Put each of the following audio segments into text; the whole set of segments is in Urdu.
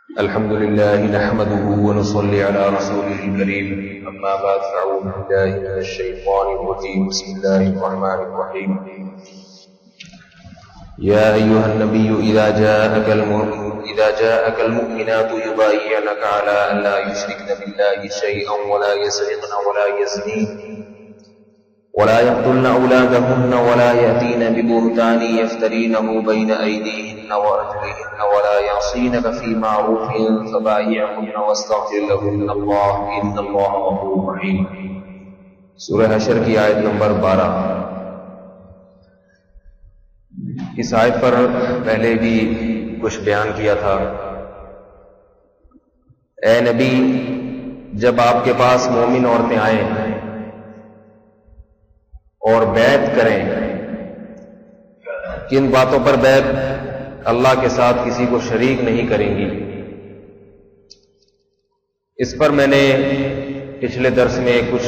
الحمد لله نحمده ونصلي على رسوله الكريم أما بعد فأعوذ بالله من الشيطان الرجيم بسم الله الرحمن الرحيم يا أيها النبي إذا جاءك المؤمنات يبايعنك على أن لا يشركن بالله شيئا ولا يسرقن ولا يزنين ولا يقتلن أولادهن ولا يأتين ببهتان يفترينه بين أيديهن وأرجلهن ولا يعصينك في معروف فبايعهن واستغفر لهن الله إن الله غفور رحيم. سورہ حشر کی آیت نمبر 12. اس آیت پر پہلے بھی کچھ بیان کیا تھا. اے نبی، جب آپ کے پاس مومن عورتیں آئیں اور بیعت کریں، کن باتوں پر بیعت؟ اللہ کے ساتھ کسی کو شریک نہیں کریں گی. اس پر میں نے پچھلے درس میں کچھ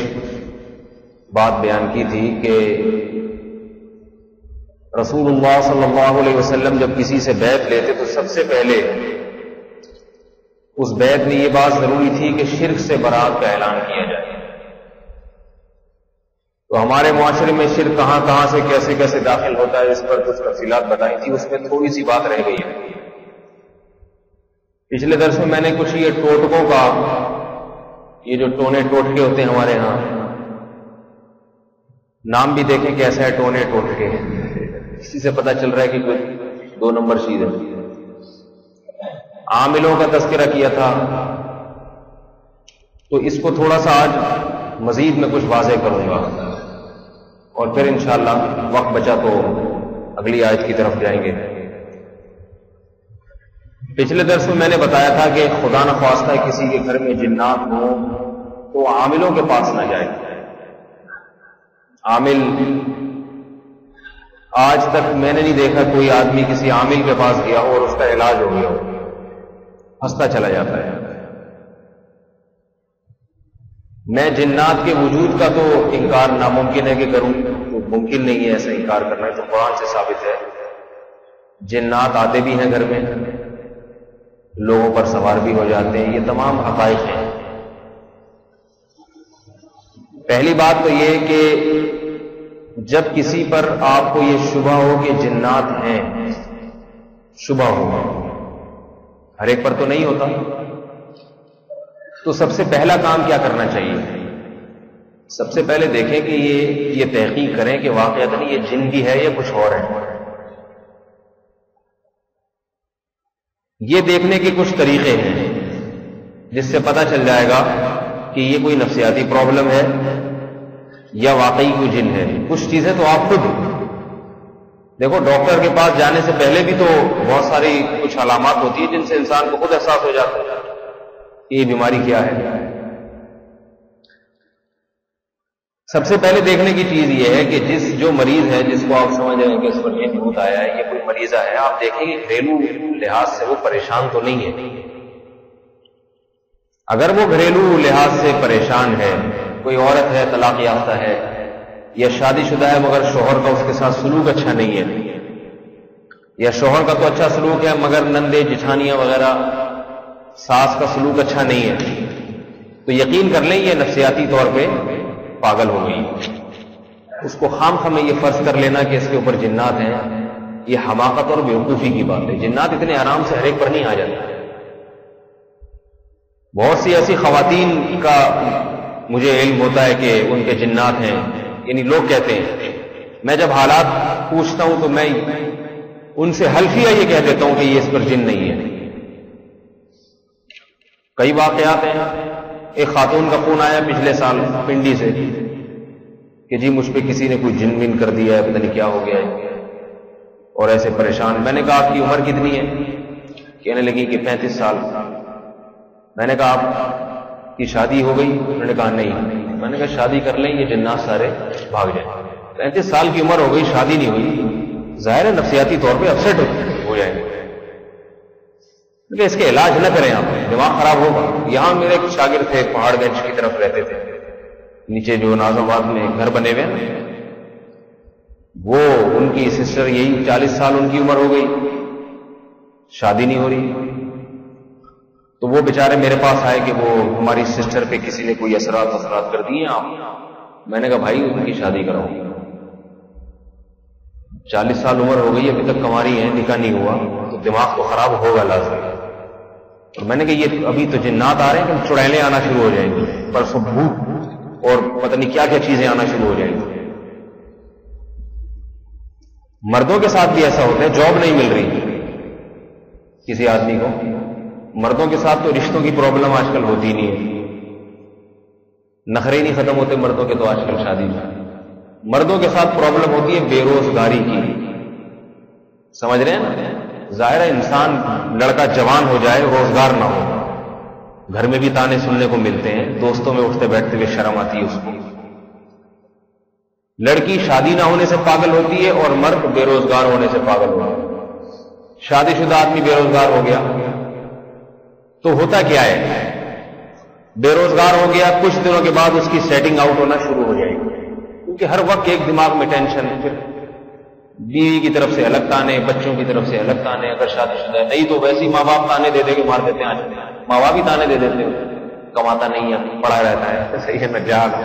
بات بیان کی تھی کہ رسول اللہ صلی اللہ علیہ وسلم جب کسی سے بیعت لیتے تو سب سے پہلے اس بیعت میں یہ بات ضروری تھی کہ شرک سے برات کا اعلان کیا جائے. تو ہمارے معاشرے میں شرک کہاں کہاں سے کیسے کیسے داخل ہوتا ہے، اس پر کچھ تفصیلات بتائی تھی. اس میں تھوڑی سی بات رہ گئی ہے. پچھلے درس میں میں نے کچھ یہ ٹوٹکوں کا، یہ جو ٹونے ٹوٹکے ہوتے ہیں ہمارے ہاں، نام بھی دیکھیں کیسا ہے، ٹونے ٹوٹکے. اسی سے پتہ چل رہا ہے کہ کوئی 2 نمبر چیز ہے. عاملوں کا تذکرہ کیا تھا، تو اس کو تھوڑا سا آج مزید میں کچھ واضح کروں گا اور پھر انشاءاللہ وقت بچا تو اگلی آیت کی طرف جائیں گے. پچھلے درس میں نے بتایا تھا کہ خدا نخواستہ کسی کے گھر میں جنات ہوں تو عاملوں کے پاس نہ جائے. عامل، آج تک میں نے نہیں دیکھا کوئی آدمی کسی عامل کے پاس گیا ہو اور اس کا علاج ہو گیا ہو. ہنستا چلا جاتا ہے. میں جنات کے وجود کا تو انکار ناممکن ہے کہ کروں، تو ممکن نہیں ہے ایسا انکار کرنا. تو قرآن سے ثابت ہے جنات آتے بھی ہیں گھر میں، لوگوں پر سوار بھی ہو جاتے ہیں. یہ تمام حقائق ہیں. پہلی بات تو یہ کہ جب کسی پر آپ کو یہ شبہ ہو کہ جنات ہیں، شبہ ہو، ہر ایک پر تو نہیں ہوتا، تو سب سے پہلا کام کیا کرنا چاہیے؟ سب سے پہلے دیکھیں کہ یہ تحقیق کریں کہ واقعتاً یہ جن بھی ہے یا کچھ اور ہے. یہ دیکھنے کے کچھ طریقے ہیں جس سے پتہ چل جائے گا کہ یہ کوئی نفسیاتی پرابلم ہے یا واقعی کوئی جن ہے. کچھ چیزیں تو آپ خود دیکھو، ڈاکٹر کے پاس جانے سے پہلے بھی تو بہت ساری کچھ علامات ہوتی ہیں جن سے انسان کو خود احساس ہو جاتا ہے یہ بیماری کیا ہے. سب سے پہلے دیکھنے کی چیز یہ ہے کہ جو مریض ہے، جس کو آپ سمجھ رہے ہیں کہ اس پر یہ بھوت آیا ہے، یہ کوئی مریضہ ہے، آپ دیکھیں کہ گھریلو لحاظ سے وہ پریشان تو نہیں ہے. اگر وہ گھریلو لحاظ سے پریشان ہے، کوئی عورت ہے طلاق یافتہ ہے یا شادی شدہ ہے مگر شوہر کا اس کے ساتھ سلوک اچھا نہیں ہے، یا شوہر کا تو اچھا سلوک ہے مگر نندے جٹھانیاں وغیرہ ساس کا سلوک اچھا نہیں ہے، تو یقین کر لیں یہ نفسیاتی طور پہ پاگل ہو گئی. اس کو خام خواہ میں یہ فرض کر لینا کہ اس کے اوپر جنات ہیں، یہ حماقت اور بیوقوفی کی بات ہے. جنات اتنے آرام سے ہر ایک پر نہیں آ جاتے. بہت سی ایسی خواتین کا مجھے علم ہوتا ہے کہ ان کے جنات ہیں، یعنی لوگ کہتے ہیں. میں جب حالات پوچھتا ہوں تو میں ان سے حلفیہ یہ کہہ دیتا ہوں کہ یہ اس پر جن نہیں ہے. کئی واقعات ہیں. ایک خاتون کا فون آیا پچھلے سال پنڈی سے کہ جی مجھ پہ کسی نے کوئی جن ون کر دیا ہے، پتہ نہیں کیا ہو گیا ہے، اور ایسے پریشان. میں نے کہا آپ کی عمر کتنی ہے؟ کہنے لگی کہ 35 سال. میں نے کہا آپ کی شادی ہو گئی؟ انہوں نے کہا نہیں. میں نے کہا شادی کر لیں، یہ جنات سارے بھاگ جائیں. 35 سال کی عمر ہو گئی، شادی نہیں ہوئی، ظاہر ہے نفسیاتی طور پہ اپسیٹ ہو جائیں گے. کہ اس کے علاج نہ کریں، آپ دماغ خراب ہوگا. یہاں میرے ایک شاگرد تھے، پہاڑ گنج کی طرف رہتے تھے، نیچے جو ناظم آباد میں گھر بنے ہوئے ہیں، وہ ان کی سسٹر یہی 40 سال ان کی عمر ہو گئی، شادی نہیں ہو رہی. تو وہ بیچارے میرے پاس آئے کہ وہ ہماری سسٹر پہ کسی نے کوئی اثرات کر دیے آپ. میں نے کہا بھائی ان کی شادی کراؤ, 40 سال عمر ہو گئی ابھی تک کنواری ہے, نکاح نہیں ہوا, تو دماغ تو خراب ہوگا لازم. اور میں نے کہا یہ ابھی تو جنات آ رہے ہیں کہ چڑیلیں آنا شروع ہو جائیں گی, پرسوں بھوت اور پتہ نہیں کیا کیا چیزیں آنا شروع ہو جائیں گی. مردوں کے ساتھ بھی ایسا ہوتا ہے, جاب نہیں مل رہی کسی آدمی کو, مردوں کے ساتھ تو رشتوں کی پرابلم آج کل ہوتی نہیں ہے, نخرے نہیں ختم ہوتے مردوں کے تو آج کل شادی میں. مردوں کے ساتھ پرابلم ہوتی ہے بے روزگاری کی. سمجھ رہے ہیں نا, ظاہر ہے انسان لڑکا جوان ہو جائے روزگار نہ ہو, گھر میں بھی تانے سننے کو ملتے ہیں, دوستوں میں اٹھتے بیٹھتے ہوئے شرم آتی ہے اس کو. لڑکی شادی نہ ہونے سے پاگل ہوتی ہے اور مرد بے روزگار ہونے سے پاگل ہوتا ہے. شادی شدہ آدمی بے روزگار ہو گیا تو ہوتا کیا ہے, بے روزگار ہو گیا, کچھ دنوں کے بعد اس کی سیٹنگ آؤٹ ہونا شروع ہو جائے گی, کیونکہ ہر وقت ایک دماغ میں ٹینشن, پھر بیوی کی طرف سے الگ تانے, بچوں کی طرف سے الگ تانے, اگر شادی شدہ ہے نہیں تو ویسے ہی ماں باپ تانے دے دے کے مار دیتے ہیں. آج ماں باپ ہی تانے دے دیتے ہیں, کماتا نہیں ہے, پڑا رہتا ہے. صحیح ہے نا جان,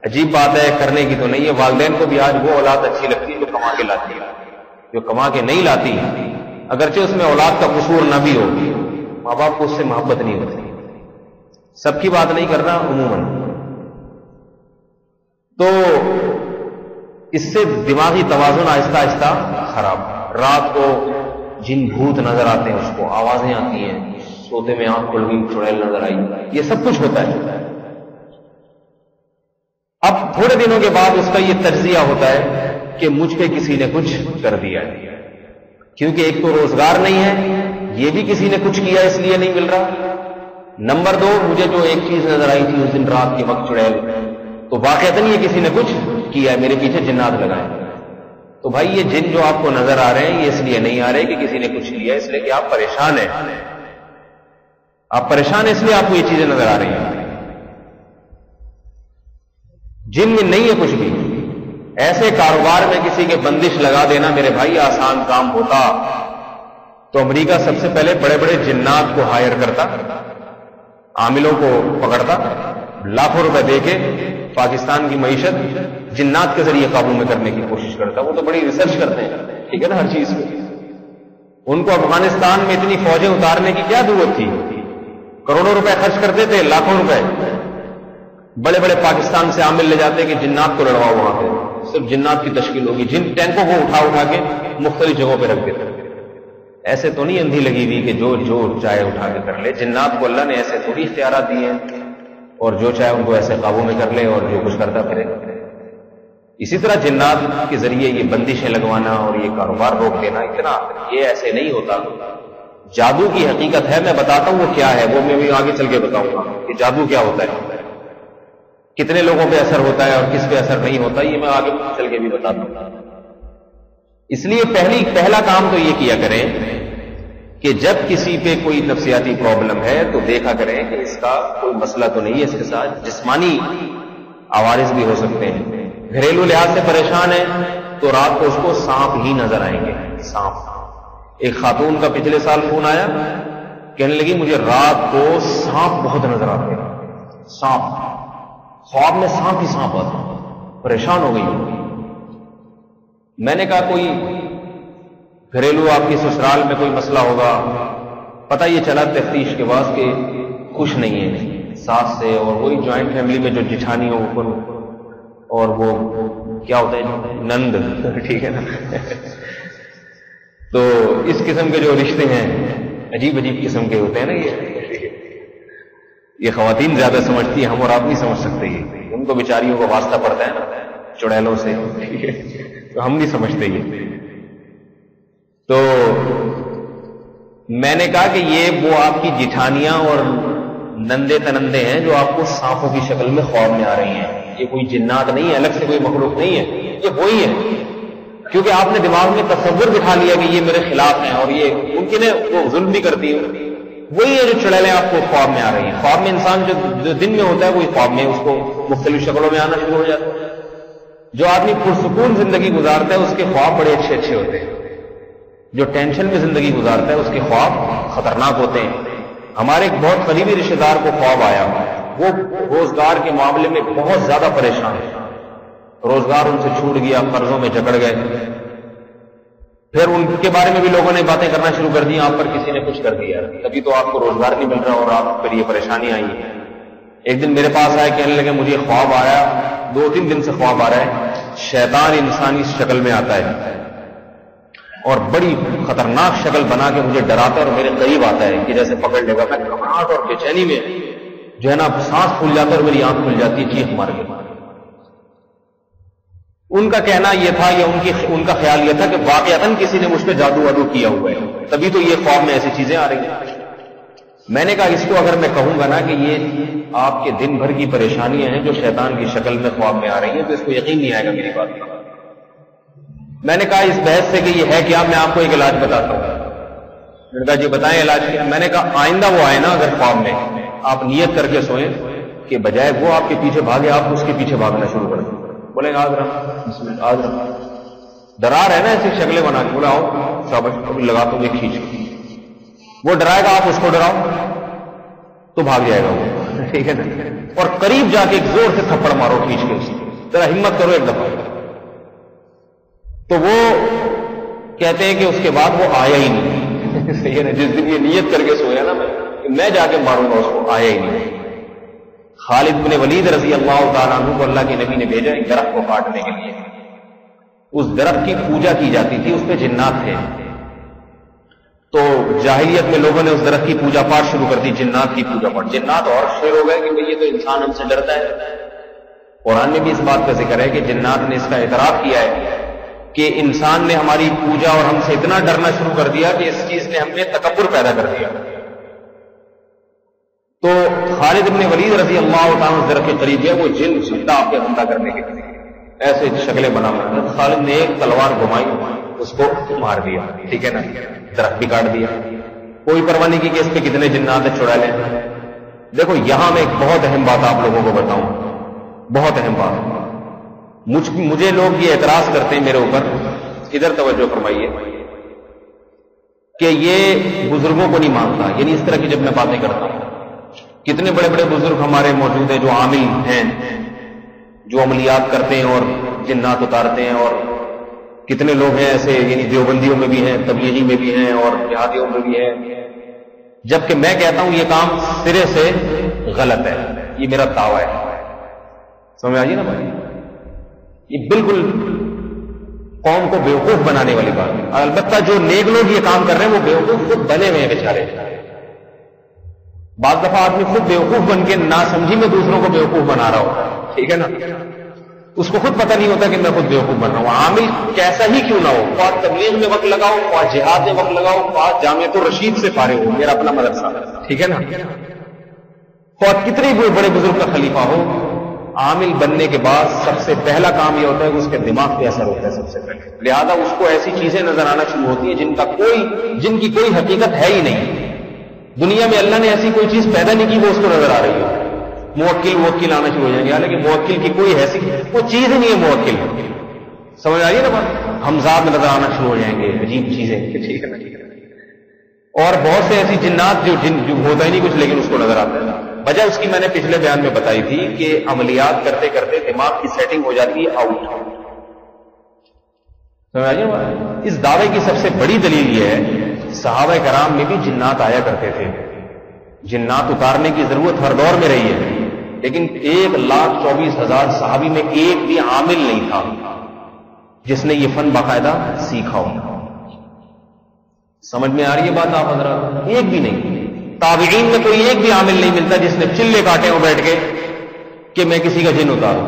عجیب بات ہے, کرنے کی تو نہیں ہے. والدین کو بھی آج وہ اولاد اچھی لگتی ہے جو کما کے لاتی ہے, جو کما کے نہیں لاتی اگرچہ اس میں اولاد کا قصور نہ بھی ہو, ماں باپ کو اس سے محبت نہیں ہوتی. سب کی بات نہیں کر رہا, عموماً. تو اس سے دماغی توازن آہستہ آہستہ خراب. رات کو جن بھوت نظر آتے ہیں اس کو, آوازیں آتی ہیں, سوتے میں آنکھ کھل گئی چڑیل نظر آئی, یہ سب کچھ ہوتا ہے. اب تھوڑے دنوں کے بعد اس کا یہ تجزیہ ہوتا ہے کہ مجھ پہ کسی نے کچھ کر دیا ہے, کیونکہ ایک تو روزگار نہیں ہے, یہ بھی کسی نے کچھ کیا اس لیے نہیں مل رہا. نمبر 2, مجھے جو ایک چیز نظر آئی تھی اس دن رات کے وقت چڑیل, تو واقعتاً یہ کسی نے کچھ کیا ہے, میرے پیچھے جنات لگائے. تو بھائی یہ جن جو آپ کو نظر آ رہے ہیں یہ اس لیے نہیں آ رہے کہ کسی نے کچھ کیا, اس لیے کہ آپ پریشان ہیں. آپ پریشان ہیں اس لیے آپ کو یہ چیزیں نظر آ رہی ہیں. جن میں نہیں ہے کچھ بھی. ایسے کاروبار میں کسی کے بندش لگا دینا میرے بھائی آسان کام ہوتا تو امریکہ سب سے پہلے بڑے بڑے جنات کو ہائر کرتا, عاملوں کو پکڑتا, لاکھوں روپے دے کے پاکستان کی معیشت جنات کے ذریعے قابو میں کرنے کی کوشش کرتا. وہ تو بڑی ریسرچ کرتے ہیں, ٹھیک ہے نا, ہر چیز پہ. ان کو افغانستان میں اتنی فوجیں اتارنے کی کیا ضرورت تھی, کروڑوں روپے خرچ کرتے تھے, لاکھوں روپے بڑے بڑے پاکستان سے عامل لے جاتے کہ جنات کو لڑواؤ, وہاں پہ صرف جنات کی تشکیل ہوگی, جن ٹینکوں کو اٹھا کے مختلف جگہوں پہ رکھ دیتے. ایسے تو نہیں اندھی لگی ہوئی کہ جو چاہے اٹھا کے کر لے. جنات کو اللہ نے ایسے تھوڑی اختیارات دیے ہیں, اور جو چاہے ان کو ایسے قابو میں کر لے اور جو کچھ کرتا پھرے. اسی طرح جنات کے ذریعے یہ بندشیں لگوانا اور یہ کاروبار روک دینا, اتنا یہ ایسے نہیں ہوتا. جادو کی حقیقت ہے, میں بتاتا ہوں وہ کیا ہے, وہ میں بھی آگے چل کے بتاؤں گا کہ جادو کیا ہوتا ہے, کتنے لوگوں پہ اثر ہوتا ہے اور کس پہ اثر نہیں ہوتا, یہ میں آگے چل کے بھی بتاتا ہوں. اس لیے پہلا کام تو یہ کیا کریں کہ جب کسی پہ کوئی نفسیاتی پرابلم ہے تو دیکھا کریں کہ اس کا کوئی مسئلہ تو نہیں ہے, اس کے ساتھ جسمانی عوارض بھی ہو سکتے ہیں. گھریلو لحاظ سے پریشان ہے تو رات کو اس کو سانپ ہی نظر آئیں گے. سانپ. ایک خاتون کا پچھلے سال فون آیا, کہنے لگی مجھے رات کو سانپ بہت نظر آتے ہیں, سانپ, خواب میں سانپ ہی سانپ آتا, پریشان ہو گئی. میں نے کہا کوئی گھریلو آپ کی سسرال میں کوئی مسئلہ ہوگا. پتہ یہ چلا تفتیش کے بعد کہ خوش نہیں ہے ساس سے, اور وہی جوائنٹ فیملی میں جو جٹھانی ہو اوپر, اور وہ کیا ہوتا ہے نند, ٹھیک ہے نا. تو اس قسم کے جو رشتے ہیں عجیب عجیب قسم کے ہوتے ہیں نا. یہ خواتین زیادہ سمجھتی ہیں, ہم اور آپ نہیں سمجھ سکتے. یہ ان کو بیچاریوں کو واسطہ پڑتا ہے نا چڑیلوں سے, تو ہم نہیں سمجھتے. یہ تو میں نے کہا کہ یہ وہ آپ کی جٹھانیاں اور نندے تنندے ہیں جو آپ کو سانپوں کی شکل میں خواب میں آ رہی ہیں. یہ کوئی جنات نہیں ہے, الگ سے کوئی مخلوق نہیں ہے, یہ وہی ہے. کیونکہ آپ نے دماغ میں تصور بٹھا لیا کہ یہ میرے خلاف ہیں اور یہ ممکن ہے وہ ظلم بھی کرتی ہے. وہی ہے جو چڑیلیں آپ کو خواب میں آ رہی ہیں. خواب میں انسان جو دن میں ہوتا ہے وہی خواب میں اس کو مختلف شکلوں میں آنا شروع ہو جاتا ہے. جو آدمی پرسکون زندگی گزارتا ہے اس کے خواب بڑے اچھے اچھے ہوتے ہیں. جو ٹینشن میں زندگی گزارتا ہے اس کے خواب خطرناک ہوتے ہیں. ہمارے ایک بہت قریبی رشتے دار کو خواب آیا، وہ روزگار کے معاملے میں بہت زیادہ پریشان ہے، روزگار ان سے چھوٹ گیا، قرضوں میں جکڑ گئے. پھر ان کے بارے میں بھی لوگوں نے باتیں کرنا شروع کر دی، آپ پر کسی نے کچھ کر دیا، تبھی تو آپ کو روزگار نہیں مل رہا اور آپ پر یہ پریشانی آئی ہے. ایک دن میرے پاس آئے، کہنے لگے مجھے خواب آیا، 2-3 دن سے خواب آ رہا ہے، شیطان انسانی شکل میں آتا ہے اور بڑی خطرناک شکل بنا کے مجھے ڈراتا ہے اور میرے قریب آتا ہے کہ جیسے پکڑ لے گا. میں گھبراہٹ اور بے چینی میں جو ہے نا سانس پھول جاتا ہے اور میری آنکھ کھل جاتی ہے، چیخ مار کے. ان کا کہنا یہ تھا یا ان کا خیال یہ تھا کہ واقعتاً کسی نے مجھ پہ جادو وادو کیا ہوا ہے، تبھی تو یہ خواب میں ایسی چیزیں آ رہی ہیں. میں نے کہا اس کو اگر میں کہوں گا نا کہ یہ آپ کے دن بھر کی پریشانیاں ہیں جو شیطان کی شکل میں خواب میں آ رہی ہیں، تو اس کو یقین نہیں آئے گا میری بات پر. میں نے کہا اس بحث سے کہ یہ ہے کیا، میں آپ کو ایک علاج بتاتا ہوں. میں نے کہا جی بتائیں علاج کیا. میں نے کہا آئندہ وہ آئے نا اگر خواب میں، آپ نیت کر کے سوئیں کہ بجائے وہ آپ کے پیچھے بھاگے آپ اس کے پیچھے بھاگنا شروع کر دیں. بولیں آج رہا آج رہا، ڈرا رہے نا ایسی شکلیں بنا کے، بولا آؤ شاباش لگا تو یہ کھینچ، وہ ڈرائے گا، آپ اس کو ڈراؤ تو بھاگ جائے گا وہ، ٹھیک ہے نا. اور قریب جا کے ایک زور سے تھپڑ مارو کھینچ کے، اسے ذرا ہمت کرو ایک دفعہ. تو وہ کہتے ہیں کہ اس کے بعد وہ آیا ہی نہیں. صحیح ہے نا، جس دن یہ نیت کر کے سویا نا میں جا کے ماروں گا اس کو، آیا ہی نہیں. خالد بن ولید رضی اللہ تعالیٰ عنہ کو اللہ کے نبی نے بھیجا ایک درخت کو کاٹنے کے لیے. اس درخت کی پوجا کی جاتی تھی، اس پہ جنات تھے. تو جاہلیت میں لوگوں نے اس درخت کی پوجا پاٹ شروع کر دی، جنات کی پوجا پاٹ. جنات اور شیر ہو گئے کہ یہ تو انسان ہم سے ڈرتا ہے. قرآن میں بھی اس بات کا ذکر ہے کہ جنات نے اس کا اعتراف کیا ہے کہ انسان نے ہماری پوجا اور ہم سے اتنا ڈرنا شروع کر دیا کہ اس چیز نے ہم میں تکبر پیدا کر دیا. تو خالد بن ولید رضی اللہ تعالیٰ درخت کے قریب ہے، وہ جن سلطہ آپ کے حملہ کرنے کے لیے ایسے شکلیں بنا کر خالد نے ایک تلوار گھمائی، اس کو مار دیا. ٹھیک ہے نا، درخت بھی کاٹ دیا. کوئی پرواہ نہیں کی کہ اس پہ کتنے جنات چھڑا لیں. دیکھو یہاں میں ایک بہت اہم بات آپ لوگوں کو بتاؤں، بہت اہم بات. مجھے لوگ یہ اعتراض کرتے ہیں میرے اوپر، ادھر توجہ فرمائیے، کہ یہ بزرگوں کو نہیں مانتا. یعنی اس طرح کی جب میں باتیں کرتا ہوں، کتنے بڑے بڑے بزرگ ہمارے موجود ہیں جو عامل ہیں، جو عملیات کرتے ہیں اور جنات اتارتے ہیں، اور کتنے لوگ ہیں ایسے، یعنی دیوبندیوں میں بھی ہیں، تبلیغی میں بھی ہیں اور جہادیوں میں بھی ہیں. جبکہ میں کہتا ہوں یہ کام سرے سے غلط ہے، یہ میرا دعویٰ ہے. سمجھ آئیے نا بھائی، یہ بالکل قوم کو بیوقوف بنانے والی بات ہے. البتہ جو نیک لوگ یہ کام کر رہے ہیں وہ بیوقوف خود بنے ہوئے ہیں بیچارے. بعض دفعہ آدمی خود بیوقوف بن کے ناسمجھی میں دوسروں کو بیوقوف بنا رہا ہوتا ہے. ٹھیک ہے نا، اس کو خود پتہ نہیں ہوتا کہ میں خود بیوقوف بن رہا ہوں. عامل کیسا ہی کیوں نہ ہو، خواہ تبلیغ میں وقت لگاؤ، خواہ جہاد میں وقت لگاؤ، خواہ جامعۃ الرشید سے فارغ ہو، میرا اپنا مدرسہ. ٹھیک ہے نا، خواہ کتنے بھی بڑے بزرگ کا خلیفہ ہو، عامل بننے کے بعد سب سے پہلا کام یہ ہوتا ہے کہ اس کے دماغ پہ اثر ہوتا ہے سب سے پہلے. لہذا اس کو ایسی چیزیں نظر آنا شروع ہوتی ہیں جن کی کوئی حقیقت ہے ہی نہیں. دنیا میں اللہ نے ایسی کوئی چیز پیدا نہیں کی وہ اس کو نظر آ رہی ہے. موکل آنا شروع ہو جائیں گے، حالانکہ موکل کی کوئی حیثیت، وہ چیز ہی نہیں ہے موکل. سمجھ آئیے نا بات، حمزات نظر آنا شروع ہو جائیں گے، عجیب چیزیں. ٹھیک ہے نا، اور بہت سے ایسی جنات جو ہوتا ہی نہیں کچھ لیکن اس کو نظر آتا ہے. وجہ اس کی میں نے پچھلے بیان میں بتائی تھی کہ عملیات کرتے کرتے دماغ کی سیٹنگ ہو جاتی ہے آؤٹ. سمجھ آئیے نا، اس دعوے کی سب سے بڑی دلیل یہ ہے صحابہ کرام میں بھی جنات آیا کرتے تھے. جنات اتارنے کی ضرورت ہر دور میں رہی ہے، لیکن 1,24,000 صحابی میں ایک بھی عامل نہیں تھا جس نے یہ فن باقاعدہ سیکھا ہو. سمجھ میں آ رہی ہے بات آپ حضرات؟ ایک بھی نہیں. تابعین میں کوئی ایک بھی عامل نہیں ملتا جس نے چلے کاٹے ہو بیٹھ کے کہ میں کسی کا جن اتاروں.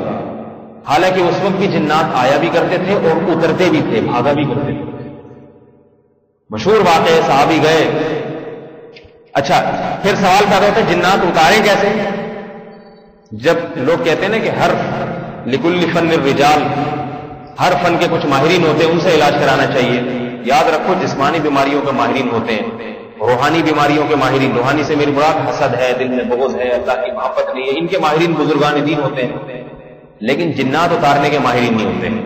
حالانکہ اس وقت بھی جنات آیا بھی کرتے تھے اور اترتے بھی تھے، بھاگا بھی کرتے تھے. مشہور واقعہ، صحابی گئے. اچھا پھر سوال پیدا ہوتا ہے جنات اتاریں کیسے؟ جب لوگ کہتے ہیں نا کہ ہر لکل فن الرجال، ہر فن کے کچھ ماہرین ہوتے ہیں، ان سے علاج کرانا چاہیے. یاد رکھو جسمانی بیماریوں کے ماہرین ہوتے ہیں، روحانی بیماریوں کے ماہرین، روحانی سے میری مراد حسد ہے، دل میں بغض ہے، اللہ کی محبت نہیں ہے، ان کے ماہرین بزرگان دین ہوتے ہیں. لیکن جنات اتارنے کے ماہرین نہیں ہوتے ہیں.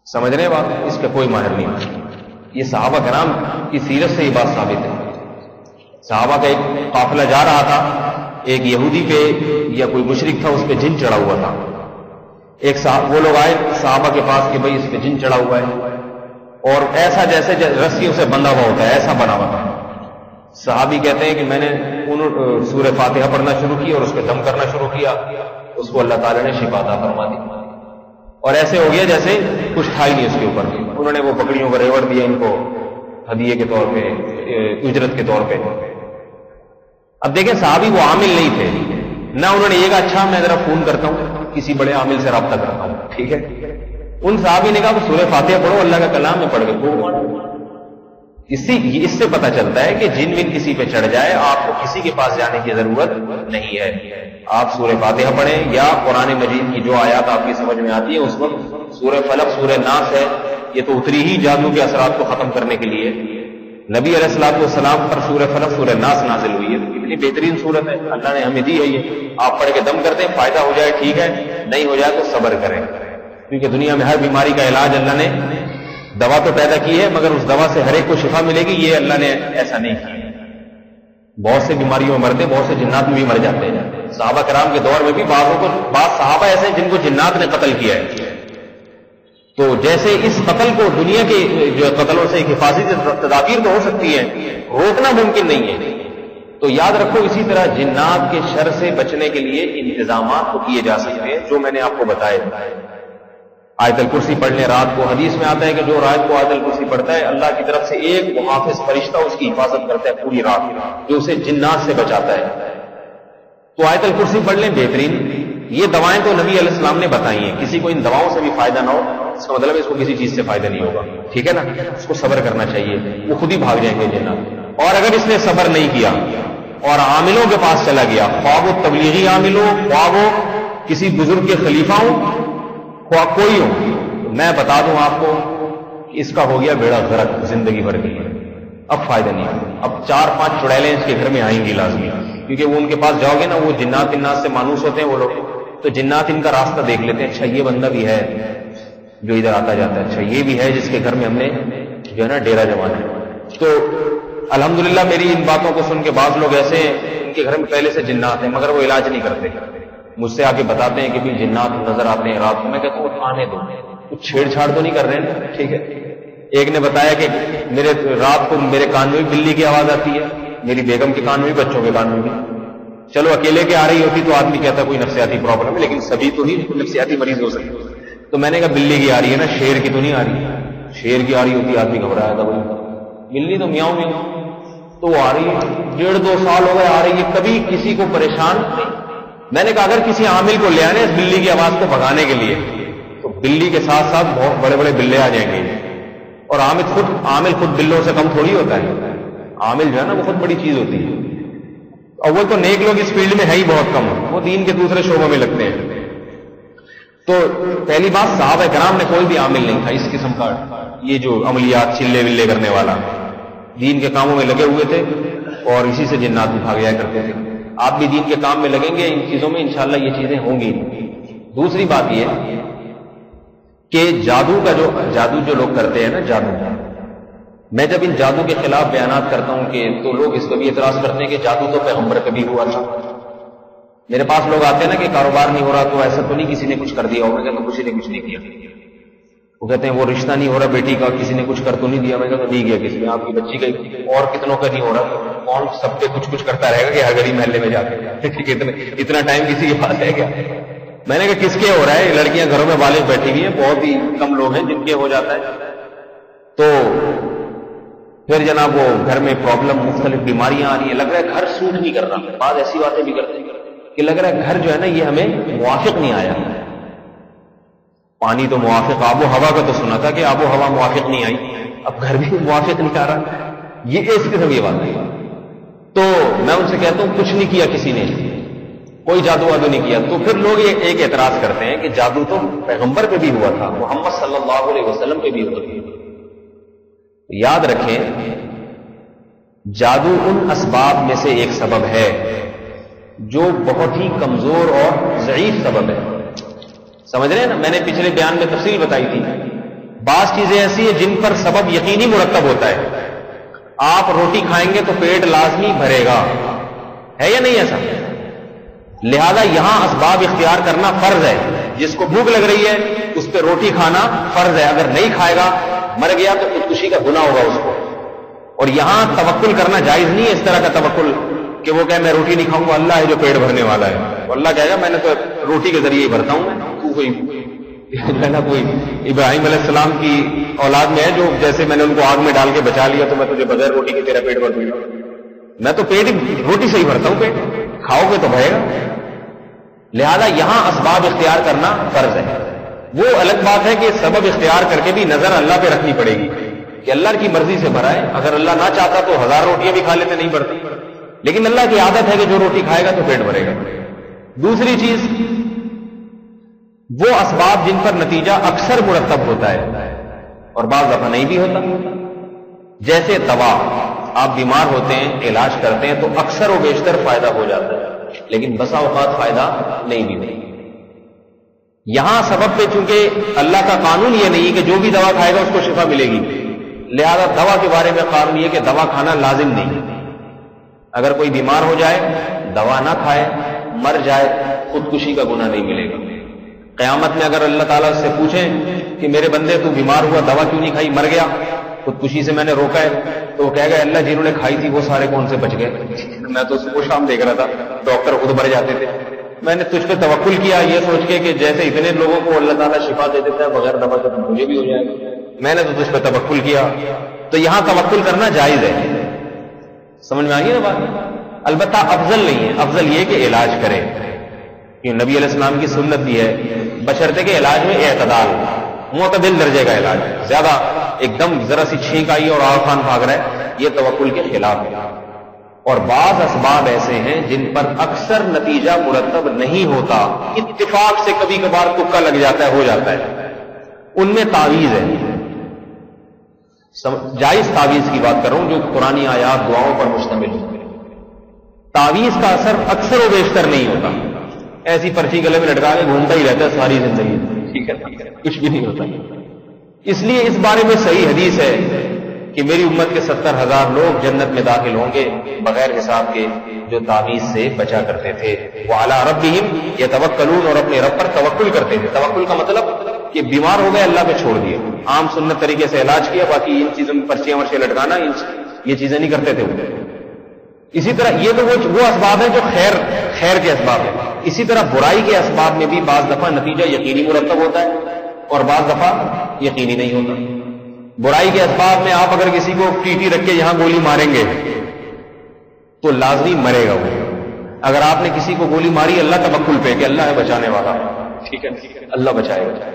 سمجھ رہے بات؟ اس کا کوئی ماہر نہیں. یہ صحابہ کرام کی سیرت سے یہ بات ثابت ہے. صحابہ کا ایک قافلہ جا رہا تھا، ایک یہودی پہ یا کوئی مشرک تھا، اس پہ جن چڑھا ہوا تھا. وہ لوگ آئے صحابہ کے پاس کہ بھائی اس پہ جن چڑھا ہوا ہے، اور ایسا جیسے رسیوں سے بندھا ہوا ہوتا ہے ایسا بنا ہوا تھا. صحابی کہتے ہیں کہ میں نے سورہ فاتحہ پڑھنا شروع کی اور اس پہ دم کرنا شروع کیا، اس کو اللہ تعالیٰ نے شفا عطا فرما دی، اور ایسے ہو گیا جیسے کچھ تھا ہی نہیں اس کے اوپر. انہوں نے وہ بکریوں کا ریوڑ دیا ان کو ہدیے کے طور پہ، اجرت کے طور پہ. اب دیکھیں صحابی وہ عامل نہیں تھے نہ، انہوں نے یہ کہا اچھا میں ذرا فون کرتا ہوں کسی بڑے عامل سے رابطہ کرتا ہوں، ٹھیک ہے. ان صحابی نے کہا سورہ فاتحہ پڑھو، اللہ کا کلام میں پڑھ کے اس سے پتہ چلتا ہے کہ جن ون کسی پہ چڑھ جائے آپ کو کسی کے پاس جانے کی ضرورت نہیں ہے. آپ سورہ فاتحہ پڑھیں یا قرآن مجید کی جو آیات آپ کی سمجھ میں آتی ہے اس وقت سورہ فلق سورہ ناس ہے، یہ تو اتری ہی جادو کے اثرات کو ختم کرنے کے لیے. نبی علیہ الصلوۃ والسلام پر سورہ فلق سورہ ناس نازل ہوئی ہے، اتنی بہترین صورت ہے، اللہ نے ہمیں دی ہے. یہ آپ پڑھ کے دم کرتے ہیں، فائدہ ہو جائے ٹھیک ہے، نہیں ہو جائے تو صبر کریں، کیونکہ دنیا میں ہر بیماری کا علاج اللہ نے دوا تو پیدا کی ہے، مگر اس دوا سے ہر ایک کو شفا ملے گی یہ اللہ نے ایسا نہیں کیا. بہت سے بیماریوں میں مرتے، بہت سے جنات میں بھی مر جاتے ہیں. صحابہ کرام کے دور میں بھی بعض صحابہ ایسے ہیں جن کو جنات نے قتل کیا ہے. تو جیسے اس قتل کو دنیا کے جو قتلوں سے حفاظتی تدابیر تو ہو سکتی ہے، روکنا ممکن نہیں ہے. تو یاد رکھو اسی طرح جنات کے شر سے بچنے کے لیے انتظامات تو کیے جا سکتے ہیں جو میں نے آپ کو بتائے. آیت الکرسی پڑھ لیں رات کو، حدیث میں آتا ہے کہ جو رات کو آیت الکرسی پڑھتا ہے اللہ کی طرف سے ایک محافظ فرشتہ اس کی حفاظت کرتا ہے پوری رات، جو اسے جنات سے بچاتا ہے. تو آیت الکرسی پڑھ لیں، بہترین. یہ دوائیں تو نبی علیہ السلام نے بتائی ہیں، کسی کو ان دواؤں سے بھی فائدہ نہ ہو اس کا مطلب اس کو کسی چیز سے فائدہ نہیں ہوگا، ٹھیک ہے نا. اس کو صبر کرنا چاہیے، وہ خود ہی بھاگ جائیں گے جنات. اور اگر اس نے صبر نہیں کیا اور عاملوں کے پاس چلا گیا، خواہ وہ تبلیغی عامل ہو، خواہ وہ کسی بزرگ کے خلیفہ ہو، خواہ کوئی ہو، میں بتا دوں آپ کو کہ اس کا ہو گیا بیڑا غرق زندگی بھر کے لیے. اب فائدہ نہیں ہے. اب 4-5 چڑیلیں اس کے گھر میں آئیں گی لازمی، کیونکہ وہ ان کے پاس جاؤ گے نا، وہ جنات الناس سے مانوس ہوتے ہیں وہ لوگ، تو جنات ان کا راستہ دیکھ لیتے ہیں. اچھا یہ بندہ بھی ہے جو ادھر آتا جاتا ہے، اچھا یہ بھی ہے جس کے گھر میں ہم نے جو ہے نا ڈیرا جمانا ہے. تو الحمدللہ میری ان باتوں کو سن کے بعض لوگ ایسے ہیں ان کے گھر میں پہلے سے جنات ہیں مگر وہ علاج نہیں کرتے، مجھ سے آ کے بتاتے ہیں کہ بھی جنات نظر آتے ہیں رات کو. میں کہتا ہوں آنے دو، کچھ چھیڑ چھاڑ تو نہیں کر رہے ہیں، ٹھیک ہے. ایک نے بتایا کہ میرے رات کو میرے کان میں بھی بلی کی آواز آتی ہے، میری بیگم کے کان میں بھی، بچوں کے کان میں بھی. چلو اکیلے کے آ رہی ہوتی تو آدمی کہتا کوئی نفسیاتی پرابلم ہے، لیکن سبھی تو ہی نفسیاتی مریض ہو سکتے. تو میں نے کہا بلی کی آ رہی ہے نا، شیر کی تو نہیں آ رہی. شیر کی آ رہی ہوتی آدمی گھبرایا تھا، بلی تو میاؤں میاؤں. تو وہ آ رہی ہے، 1.5-2 سال ہو گئے آ رہی ہے، کبھی کسی کو پریشان نہیں. میں نے کہا اگر کسی عامل کو لے آنے اس بلی کی آواز کو بھگانے کے لیے تو بلی کے ساتھ ساتھ بہت بڑے بڑے بلے آ جائیں گے. اور عامل خود بلوں سے کم تھوڑی ہوتا ہے. عامل جو ہے نا وہ خود بڑی چیز ہوتی ہے. اول تو نیک لوگ اس فیلڈ میں ہے ہی بہت کم، وہ دین کے دوسرے شعبوں میں لگتے ہیں. تو پہلی بات صحابہ کرام نے کوئی بھی عامل نہیں تھا اس قسم کا، یہ جو عملیات چلے ولے کرنے والا، دین کے کاموں میں لگے ہوئے تھے اور اسی سے جنات بھی بھاگ جایا کرتے تھے. آپ بھی دین کے کام میں لگیں گے، ان چیزوں میں انشاءاللہ یہ چیزیں ہوں گی. دوسری بات یہ کہ جادو جو لوگ کرتے ہیں نا، جادو، میں جب ان جادو کے خلاف بیانات کرتا ہوں کہ تو لوگ اس کو بھی اعتراض کرتے ہیں کہ جادو تو پیغمبر کبھی ہوا تھا. میرے پاس لوگ آتے ہیں نا کہ کاروبار نہیں ہو رہا تو ایسا تو نہیں کسی نے کچھ کر دیا ہوگا. کہ کسی نے کچھ نہیں کیا. وہ کہتے ہیں وہ رشتہ نہیں ہو رہا بیٹی کا، کسی نے کچھ کر تو نہیں دیا. میں کہتا نہیں گیا کسی نے، آپ کی بچی کا اور کتنوں کا نہیں ہو رہا. کون سب کے کچھ کرتا رہے گا کہ ہر گلی محلے میں جا کے اتنا ٹائم کسی کے پاس ہے کیا. میں نے کہا کس کے ہو رہا ہے؟ لڑکیاں گھروں میں بالغ بیٹھی ہوئی ہیں، بہت ہی کم لوگ ہیں جن کے ہو جاتا ہے. تو پھر جناب وہ گھر میں پرابلم، مختلف بیماریاں آ رہی ہیں، لگ رہا ہے گھر سوٹ نہیں کر رہا. بعض ایسی باتیں بھی کرتے ہیں کہ لگ رہا ہے گھر جو ہے نا یہ ہمیں موافق نہیں آیا. پانی تو موافق، آب و ہوا کا تو سنا تھا کہ آب و ہوا موافق نہیں آئی، اب گھر بھی موافق نہیں آ رہا. یہ اس قسم کی بات ہے. تو میں ان سے کہتا ہوں کچھ نہیں کیا کسی نے، کوئی جادو وادو نہیں کیا. تو پھر لوگ ایک اعتراض کرتے ہیں کہ جادو تو پیغمبر پہ بھی ہوا تھا، محمد صلی اللہ علیہ وسلم پہ بھی ہوا تھا. یاد رکھیں جادو ان اسباب میں سے ایک سبب ہے جو بہت ہی کمزور اور ضعیف سبب ہے. سمجھ رہے ہیں نا؟ میں نے پچھلے بیان میں تفصیل بتائی تھی. بعض چیزیں ایسی ہیں جن پر سبب یقینی مرتب ہوتا ہے، آپ روٹی کھائیں گے تو پیٹ لازمی بھرے گا، ہے یا نہیں ایسا؟ لہذا یہاں اسباب اختیار کرنا فرض ہے. جس کو بھوک لگ رہی ہے اس پہ روٹی کھانا فرض ہے، اگر نہیں کھائے گا مر گیا تو خودکشی کا گناہ ہوگا اس کو. اور یہاں توکل کرنا جائز نہیں ہے، اس طرح کا توکل کہ وہ کہے میں روٹی نہیں کھاؤں گا، اللہ ہے جو پیٹ بھرنے والا ہے. اللہ کہے گا میں نے تو روٹی کے ذریعے ہی بھرتا ہوں، تو کوئی ابراہیم علیہ السلام کی اولاد میں ہے جو جیسے میں نے ان کو آگ میں ڈال کے بچا لیا تو میں تجھے بغیر روٹی کے تیرا پیٹ بھر دوں گا. میں تو پیٹ روٹی سے ہی بھرتا ہوں، پیٹ کھاؤ گے تو بھرے گا. لہذا یہاں اسباب اختیار کرنا فرض ہے. وہ الگ بات ہے کہ سبب اختیار کر کے بھی نظر اللہ پہ رکھنی پڑے گی کہ اللہ کی مرضی سے بھرا ہے. اگر اللہ نہ چاہتا تو 1000 روٹیاں بھی کھا لیتے، نہیں بھرتی، لیکن اللہ کی عادت ہے کہ جو روٹی کھائے گا تو پیٹ بھرے گا. دوسری چیز، وہ اسباب جن پر نتیجہ اکثر مرتب ہوتا ہے اور بعض دفعہ نہیں بھی ہوتا. جیسے دوا، آپ بیمار ہوتے ہیں، علاج کرتے ہیں تو اکثر و بیشتر فائدہ ہو جاتا ہے، لیکن بسا اوقات فائدہ نہیں بھی نہیں. یہاں سبب پہ چونکہ اللہ کا قانون یہ نہیں کہ جو بھی دوا کھائے گا اس کو شفا ملے گی، لہذا دوا کے بارے میں قانون یہ کہ دوا کھانا لازم نہیں. اگر کوئی بیمار ہو جائے، دوا نہ کھائے، مر جائے، خودکشی کا گناہ نہیں ملے گا. قیامت میں اگر اللہ تعالیٰ سے پوچھیں کہ میرے بندے تو بیمار ہوا، دوا کیوں نہیں کھائی، مر گیا، خودکشی سے میں نے روکا ہے، تو وہ کہے گا اللہ جنہوں نے کھائی تھی وہ سارے کون سے بچ گئے؟ میں تو صبح شام دیکھ رہا تھا ڈاکٹر خود مر جاتے تھے. میں نے تجھ پہ توکل کیا یہ سوچ کے کہ جیسے اتنے لوگوں کو اللہ تعالیٰ شفا دے دیتا ہے بغیر دوا کے، مجھے بھی ہو جائے گا. میں نے تو تجھ پہ توکل کیا. تو یہاں توکل کرنا جائز ہے. سمجھ میں آ گئی نا بات؟ البتہ افضل نہیں ہے. افضل یہ کہ علاج کرے، یہ نبی علیہ السلام کی سنت بھی ہے، بشرطے کہ علاج میں اعتدال، معتدل درجے کا علاج. زیادہ ایک دم ذرا سی چھینک آئی اور آگ خان بھاگ رہا ہے، یہ توکل کے خلاف ہے. اور بعض اسباب ایسے ہیں جن پر اکثر نتیجہ مرتب نہیں ہوتا، اتفاق سے کبھی کبھار تکا لگ جاتا ہے، ہو جاتا ہے. ان میں تعویذ ہے. جائز تعویذ کی بات کر رہا ہوں جو قرآنی آیات دعاؤں پر مشتمل ہے. تعویذ کا اثر اکثر و بیشتر نہیں ہوتا، ایسی پرچی گلے میں لٹکا کے گھومتا ہی رہتا ہے ساری زندگی، ٹھیک ہے، کچھ بھی نہیں ہوتا. اس لیے اس بارے میں صحیح حدیث ہے کہ میری امت کے 70,000 لوگ جنت میں داخل ہوں گے بغیر حساب کے، جو تعویذ سے بچا کرتے تھے. وعلی ربہم یتوکلون، اور اپنے رب پر توکل کرتے تھے. توکل کا مطلب کہ بیمار ہو گئے اللہ پہ چھوڑ دیے، عام سنت طریقے سے علاج کیا، باقی ان چیزوں میں پرچیاں ورچیاں لٹکانا یہ چیزیں نہیں کرتے تھے. اسی طرح یہ تو وہ اسباب ہیں جو خیر کے اسباب ہیں. اسی طرح برائی کے اسباب میں بھی بعض دفعہ نتیجہ یقینی مرتب ہوتا ہے اور بعض دفعہ یقینی نہیں ہوتا. برائی کے اسباب میں آپ اگر کسی کو ٹیٹی رکھ کے یہاں گولی ماریں گے تو لازمی مرے گا وہ. اگر آپ نے کسی کو گولی ماری اللہ توکل پہ کہ اللہ ہے بچانے والا، ٹھیک ہے، اللہ بچائے گا.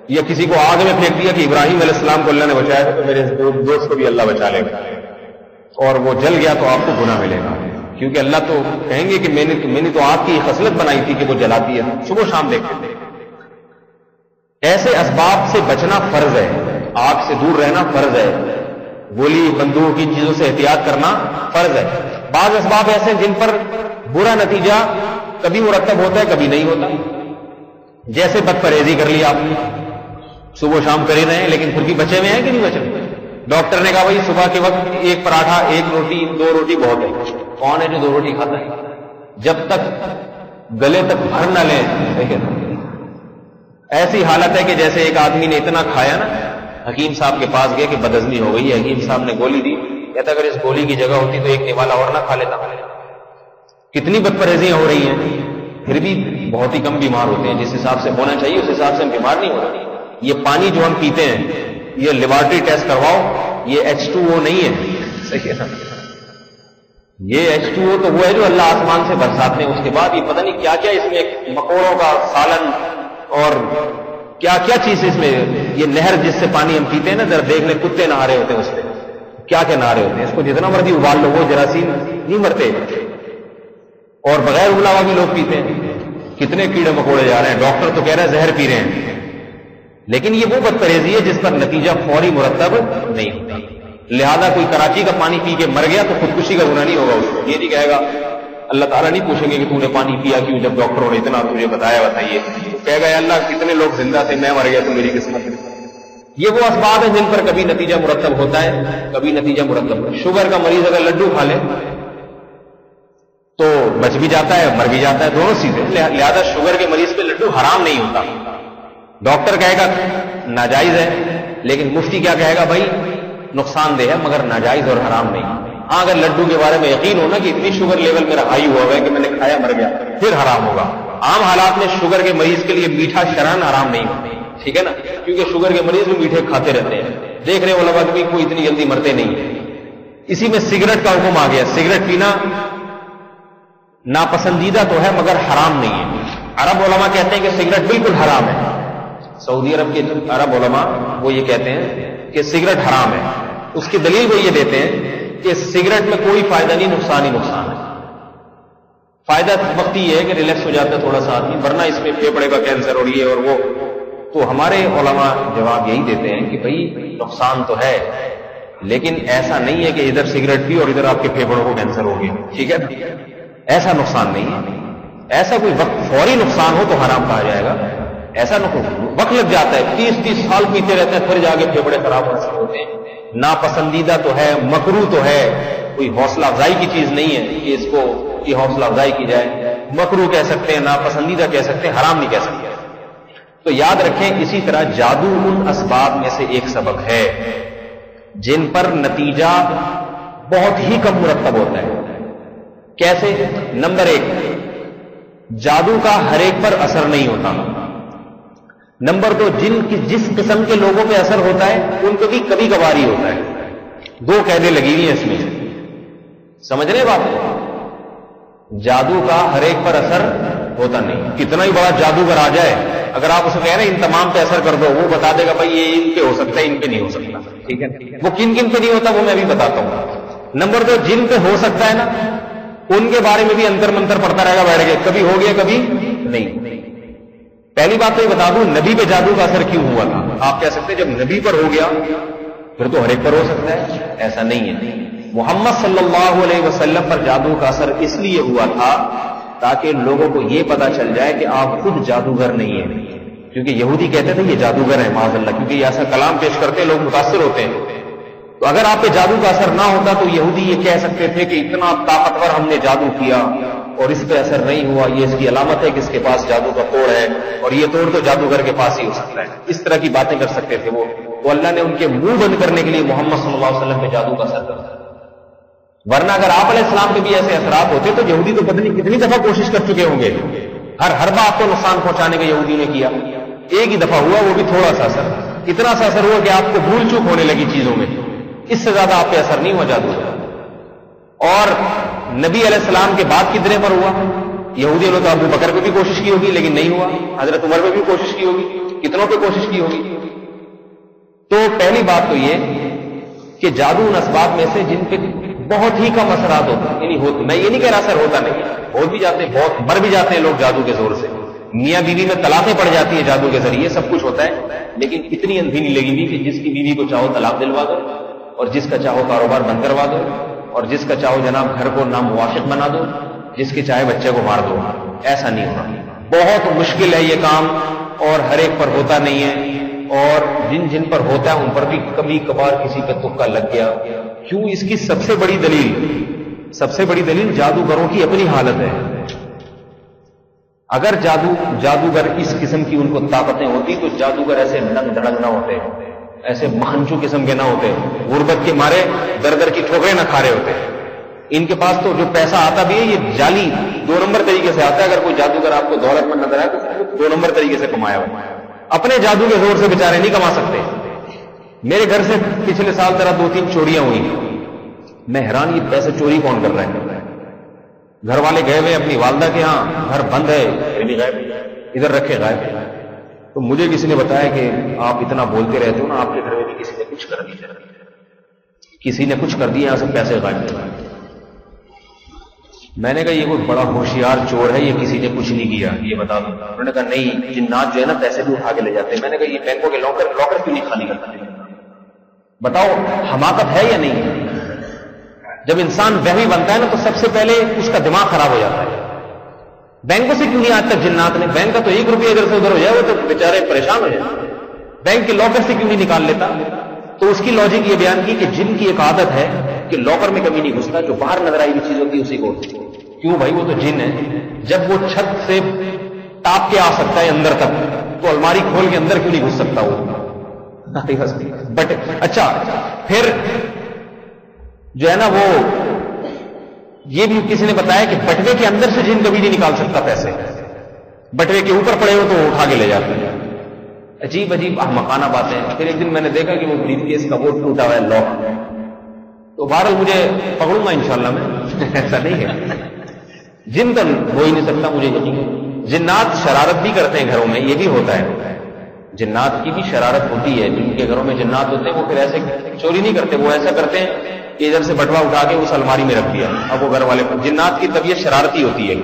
یا کسی کو آگ میں پھینک دیا کہ ابراہیم علیہ السلام کو اللہ نے بچایا تو میرے دوست کو بھی اللہ بچا لے گا، اور وہ جل گیا تو آپ کو گناہ ملے گا، کیونکہ اللہ تو کہیں گے کہ میں نے تو آگ کی خصلت بنائی تھی کہ وہ جلاتی ہے، صبح شام دیکھتے تھے. ایسے اسباب سے بچنا فرض ہے، آگ سے دور رہنا فرض ہے، گولی بندوق کی چیزوں سے احتیاط کرنا فرض ہے. بعض اسباب ایسے ہیں جن پر برا نتیجہ کبھی مرتب ہوتا ہے کبھی نہیں ہوتا. جیسے بد پرہیزی کر لی آپ نے، صبح شام کر ہی رہے ہیں لیکن پھر بھی بچے ہوئے ہیں کہ نہیں بچے ہوئے. ڈاکٹر نے کہا بھائی صبح کے وقت ایک پراٹھا، ایک روٹی، 2 روٹی بہت ہے. کون ہے جو 2 روٹی کھاتا ہے؟ جب تک گلے تک بھر نہ لیں. ایسی حالت ہے کہ جیسے ایک آدمی نے اتنا کھایا نا، حکیم صاحب کے پاس گئے کہ بدہضمی ہو گئی ہے. حکیم صاحب نے گولی دی، کہتا اگر اس گولی کی جگہ ہوتی تو ایک نوالا اور نہ کھا لیتا. کتنی بد پرہیزیاں ہو رہی ہیں، پھر بھی بہت ہی کم بیمار ہوتے ہیں. جس حساب سے ہونا چاہیے اس حساب سے ہم بیمار نہیں ہو رہے. یہ پانی جو ہم پیتے ہیں، یہ لیبارٹری ٹیسٹ کرواؤ، یہ H2O نہیں ہے، صحیح ہے نا؟ یہ H2O تو وہ ہے جو اللہ آسمان سے برساتے ہیں. اس کے بعد یہ پتہ نہیں کیا کیا اس میں، مکوڑوں کا سالن اور کیا کیا چیز اس میں. یہ نہر جس سے پانی ہم پیتے ہیں نا، ذرا دیکھ لیں کتے نہا رہے ہوتے ہیں اس سے، کیا کیا نہا رہے ہوتے ہیں. اس کو جتنا مرضی ابال لو وہ جراثیم نہیں مرتے. اور بغیر ابلا ہوا بھی لوگ پیتے ہیں. کتنے کیڑے مکوڑے جا رہے ہیں. ڈاکٹر تو کہہ رہے ہیں زہر پی رہے ہیں، لیکن یہ وہ بد پرہیزی ہے جس پر نتیجہ فوری مرتب نہیں ہوتا. لہذا کوئی کراچی کا پانی پی کے مر گیا تو خودکشی کا گناہ نہیں ہوگا اس کو. یہ نہیں کہے گا، اللہ تعالیٰ نہیں پوچھیں گے کہ تو نے پانی پیا کیوں، جب ڈاکٹروں نے اتنا تجھے بتایا بتائیے. تو کہے گا اللہ کتنے لوگ زندہ تھے، میں مر گیا تو میری قسمت. یہ وہ اسباب ہیں جن پر کبھی نتیجہ مرتب ہوتا ہے، کبھی نتیجہ مرتب ہوتا ہے۔ شوگر کا مریض اگر لڈو کھا لے تو بچ بھی جاتا ہے، مر بھی جاتا ہے، دونوں چیزیں۔ لہذا شوگر کے مریض پہ لڈو حرام نہیں ہوتا۔ ڈاکٹر کہے گا ناجائز ہے، لیکن مفتی کیا کہے گا؟ بھائی نقصان دہ ہے مگر ناجائز اور حرام نہیں۔ ہاں اگر لڈو کے بارے میں یقین ہونا کہ اتنی شوگر لیول میرا ہائی ہوا ہے کہ میں نے کھایا مر گیا، پھر حرام ہوگا۔ عام حالات میں شوگر کے مریض کے لیے میٹھا شرعاً حرام نہیں ہوتا، ٹھیک ہے نا، کیونکہ شوگر کے مریض بھی میٹھے کھاتے رہتے ہیں، دیکھ رہے علماء بھی کوئی اتنی جلدی مرتے نہیں ہیں۔ اسی میں سگریٹ کا حکم آ گیا، سگریٹ پینا ناپسندیدہ تو ہے مگر حرام نہیں ہے۔ عرب علماء کہتے ہیں کہ سگریٹ بالکل حرام ہے، سعودی عرب کے عرب علماء وہ یہ کہتے ہیں کہ سگریٹ حرام ہے۔ اس کی دلیل وہ یہ دیتے ہیں کہ سگریٹ میں کوئی فائدہ نہیں، نقصان ہی نقصان ہے۔ فائدہ وقت یہ ہے کہ ریلیکس ہو جاتا ہے تھوڑا سا آدمی، ورنہ اس میں پھیپھڑے کا کینسر اور یہ اور وہ۔ تو ہمارے علماء جواب یہی دیتے ہیں کہ بھئی نقصان تو ہے، لیکن ایسا نہیں ہے کہ ادھر سگریٹ پی اور ادھر آپ کے پھیپھڑوں کو کینسر ہو گیا، ٹھیک ہے نا، ایسا نقصان نہیں ہے۔ ایسا کوئی وقت فوری نقصان ہو تو حرام کہا جائے گا، ایسا وقت لگ جاتا ہے، 30 سال پیتے رہتے ہیں، پھر جا کے پھیپھڑے خراب ہونے سے ہوتے ہیں۔ ناپسندیدہ تو ہے، مکروہ تو ہے، کوئی حوصلہ افزائی کی چیز نہیں ہے کہ اس کو یہ حوصلہ افزائی کی جائے۔ مکروہ کہہ سکتے ہیں، ناپسندیدہ کہہ سکتے ہیں، حرام نہیں کہہ سکتے۔ تو یاد رکھیں اسی طرح جادو ان اسباب میں سے ایک سبب ہے جن پر نتیجہ بہت ہی کم مرتب ہوتا ہے۔ کیسے؟ نمبر 1، جادو کا ہر ایک پر اثر نہیں ہوتا۔ نمبر 2، جس قسم کے لوگوں پہ اثر ہوتا ہے ان کو بھی کبھی کبھار ہی ہوتا ہے۔ 2 قیدیں لگی ہوئی ہیں اس میں، سمجھ رہے بات کو؟ جادو کا ہر ایک پر اثر ہوتا نہیں۔ کتنا ہی بڑا جادوگر آ جائے، اگر آپ اسے کہہ رہے ہیں ان تمام پہ اثر کر دو، وہ بتا دے گا بھائی یہ ان پہ ہو سکتا ہے، ان پہ نہیں ہو سکتا، ٹھیک ہے۔ وہ کن کن پہ نہیں ہوتا وہ میں بھی بتاتا ہوں۔ نمبر 2، جن پہ ہو سکتا ہے نا ان کے بارے میں بھی انتر منتر پڑتا رہے گا بیٹھ کے، کبھی ہو گیا کبھی نہیں۔ پہلی بات تو یہ بتا دوں، نبی پہ جادو کا اثر کیوں ہوا تھا؟ آپ کہہ سکتے ہیں جب نبی پر ہو گیا پھر تو ہر ایک پر ہو سکتا ہے، ایسا نہیں ہے۔ محمد صلی اللہ علیہ وسلم پر جادو کا اثر اس لیے ہوا تھا تاکہ لوگوں کو یہ پتا چل جائے کہ آپ خود جادوگر نہیں ہیں، کیونکہ یہودی کہتے تھے یہ جادوگر ہے معاذ اللہ، کیونکہ یہ ایسا کلام پیش کرتے ہیں لوگ متاثر ہوتے ہیں۔ تو اگر آپ پہ جادو کا اثر نہ ہوتا تو یہودی یہ کہہ سکتے تھے کہ اتنا طاقتور ہم نے جادو کیا اور اس پہ اثر نہیں ہوا، یہ اس کی علامت ہے کہ اس کے پاس جادو کا توڑ ہے، اور یہ توڑ تو جادوگر کے پاس ہی ہو سکتا ہے۔ اس طرح کی باتیں کر سکتے تھے وہ، تو اللہ نے ان کے منہ بند کرنے کے لیے محمد صلی اللہ علیہ وسلم پہ جادو کا اثر کرتا ہے۔ ورنہ اگر آپ علیہ السلام پہ بھی ایسے اثرات ہوتے تو یہودی تو پتہ نہیں کتنی دفعہ کوشش کر چکے ہوں گے، ہر بات کو نقصان پہنچانے کا یہودی نے کیا۔ ایک ہی دفعہ ہوا، وہ بھی تھوڑا سا اثر، اتنا سا اثر ہوا کہ آپ کو بھول چوک ہونے لگی چیزوں میں، اس سے زیادہ آپ پہ اثر نہیں ہوا جادو۔ اور نبی علیہ السلام کے بعد کتنے پر ہوا؟ یہودیوں نے تو ابو بکر پہ بھی کوشش کی ہوگی لیکن نہیں ہوا، حضرت عمر پہ بھی کوشش کی ہوگی، کتنوں پہ کوشش کی ہوگی۔ تو پہلی بات تو یہ کہ جادو ان اسباب میں سے جن پہ بہت ہی کم اثرات ہوتے ہیں، یعنی میں یہ نہیں کہہ رہا اثر ہوتا نہیں، ہو بھی جاتے، بہت مر بھی جاتے ہیں لوگ جادو کے زور سے، میاں بیوی میں طلاقیں پڑ جاتی ہیں جادو کے ذریعے، سب کچھ ہوتا ہے، لیکن اتنی اندھی نہیں لگی ہوئی کہ جس کی بیوی کو چاہو طلاق دلوا دو اور جس کا چاہو کاروبار بند کروا دو اور جس کا چاہو جناب گھر کو ناموافق بنا دو، جس کے چاہے بچے کو مار دو، ایسا نہیں ہوگا۔ بہت مشکل ہے یہ کام اور ہر ایک پر ہوتا نہیں ہے، اور جن پر ہوتا ہے ان پر بھی کبھی کبھار کسی پہ تکا لگ گیا۔ کیوں؟ اس کی سب سے بڑی دلیل جادوگروں کی اپنی حالت ہے۔ اگر جادوگر اس قسم کی ان کو طاقتیں ہوتی تو جادوگر ایسے ننگ دھڑنگ نہ ہوتے، ایسے مخنچو قسم کے نہ ہوتے، غربت کے مارے در کی ٹھوکریں نہ کھا رہے ہوتے۔ ان کے پاس تو جو پیسہ آتا بھی ہے یہ جعلی 2 نمبر طریقے سے آتا ہے۔ اگر کوئی جادوگر آپ کو دولت مند نظر آئے تو 2 نمبر طریقے سے کمایا ہوا ہے، اپنے جادو کے زور سے بیچارے نہیں کما سکتے۔ میرے گھر سے پچھلے سال طرح 2-3 چوریاں ہوئی، میں حیران، یہ پیسے چوری کون کر رہا ہے؟ گھر والے گئے ہوئے اپنی والدہ کے ہاں، گھر بند ہے، غائب، ادھر رکھے غائب۔ تو مجھے کسی نے بتایا کہ آپ اتنا بولتے رہتے ہو نا، آپ کے گھر میں بھی کسی نے کچھ کر دیا، کسی نے کچھ کر دیا، یہاں سے پیسے غائب۔ میں نے کہا یہ کوئی بڑا ہوشیار چور ہے، یہ کسی نے کچھ نہیں کیا، یہ بتا دو۔ انہوں نے کہا نہیں، جنات جو ہے نا پیسے بھی اٹھا کے لے جاتے ہیں۔ میں نے کہا یہ بینکوں کے لاکر کیوں نہیں خالی کرتا؟ بتاؤ حماقت ہے یا نہیں؟ جب انسان وہمی بنتا ہے نا تو سب سے پہلے اس کا دماغ خراب ہو جاتا ہے۔ بینکوں سے کیوں نہیں آج تک جنات نے؟ بینک کا تو 1 روپیہ ادھر سے ادھر ہو جائے وہ تو بیچارے پریشان ہو جائے۔ بینک کے لاکر سے کیوں نہیں نکال لیتا؟ تو اس کی لاجک یہ بیان کی کہ جن کی ایک عادت ہے کہ لاکر میں کبھی نہیں گھستا، جو باہر نظر آئی ہوئی چیز ہوتی ہے اسی کو، کیوں بھائی وہ تو جن ہے، جب وہ چھت سے ٹاپ کے آ سکتا ہے اندر تک تو الماری کھول کے اندر کیوں نہیں گھس سکتا وہ؟ بٹ اچھا پھر جو ہے نا وہ یہ بھی کسی نے بتایا کہ بٹوے کے اندر سے جن کبھی نہیں نکال سکتا پیسے، بٹوے کے اوپر پڑے ہو تو وہ اٹھا کے لے جاتے ہیں۔ عجیب عجیب احمقانہ باتیں۔ پھر ایک دن میں نے دیکھا کہ وہ بریف کیس کا بورڈ ٹوٹا ہوا ہے لاک، تو بہرحال مجھے پکڑوں گا انشاءاللہ میں، ایسا نہیں ہے، جن تو ہو ہی نہیں سکتا مجھے یقین ہے۔ جنات شرارت بھی کرتے ہیں گھروں میں، یہ بھی ہوتا ہے، جنات کی بھی شرارت ہوتی ہے، جن کے گھروں میں جنات ہوتے ہیں وہ پھر ایسے چوری نہیں کرتے، وہ ایسا کرتے ہیں کہ ادھر سے بٹوا اٹھا کے اس الماری میں رکھ دیا، اب وہ گھر والے، جنات کی طبیعت شرارتی ہوتی ہے،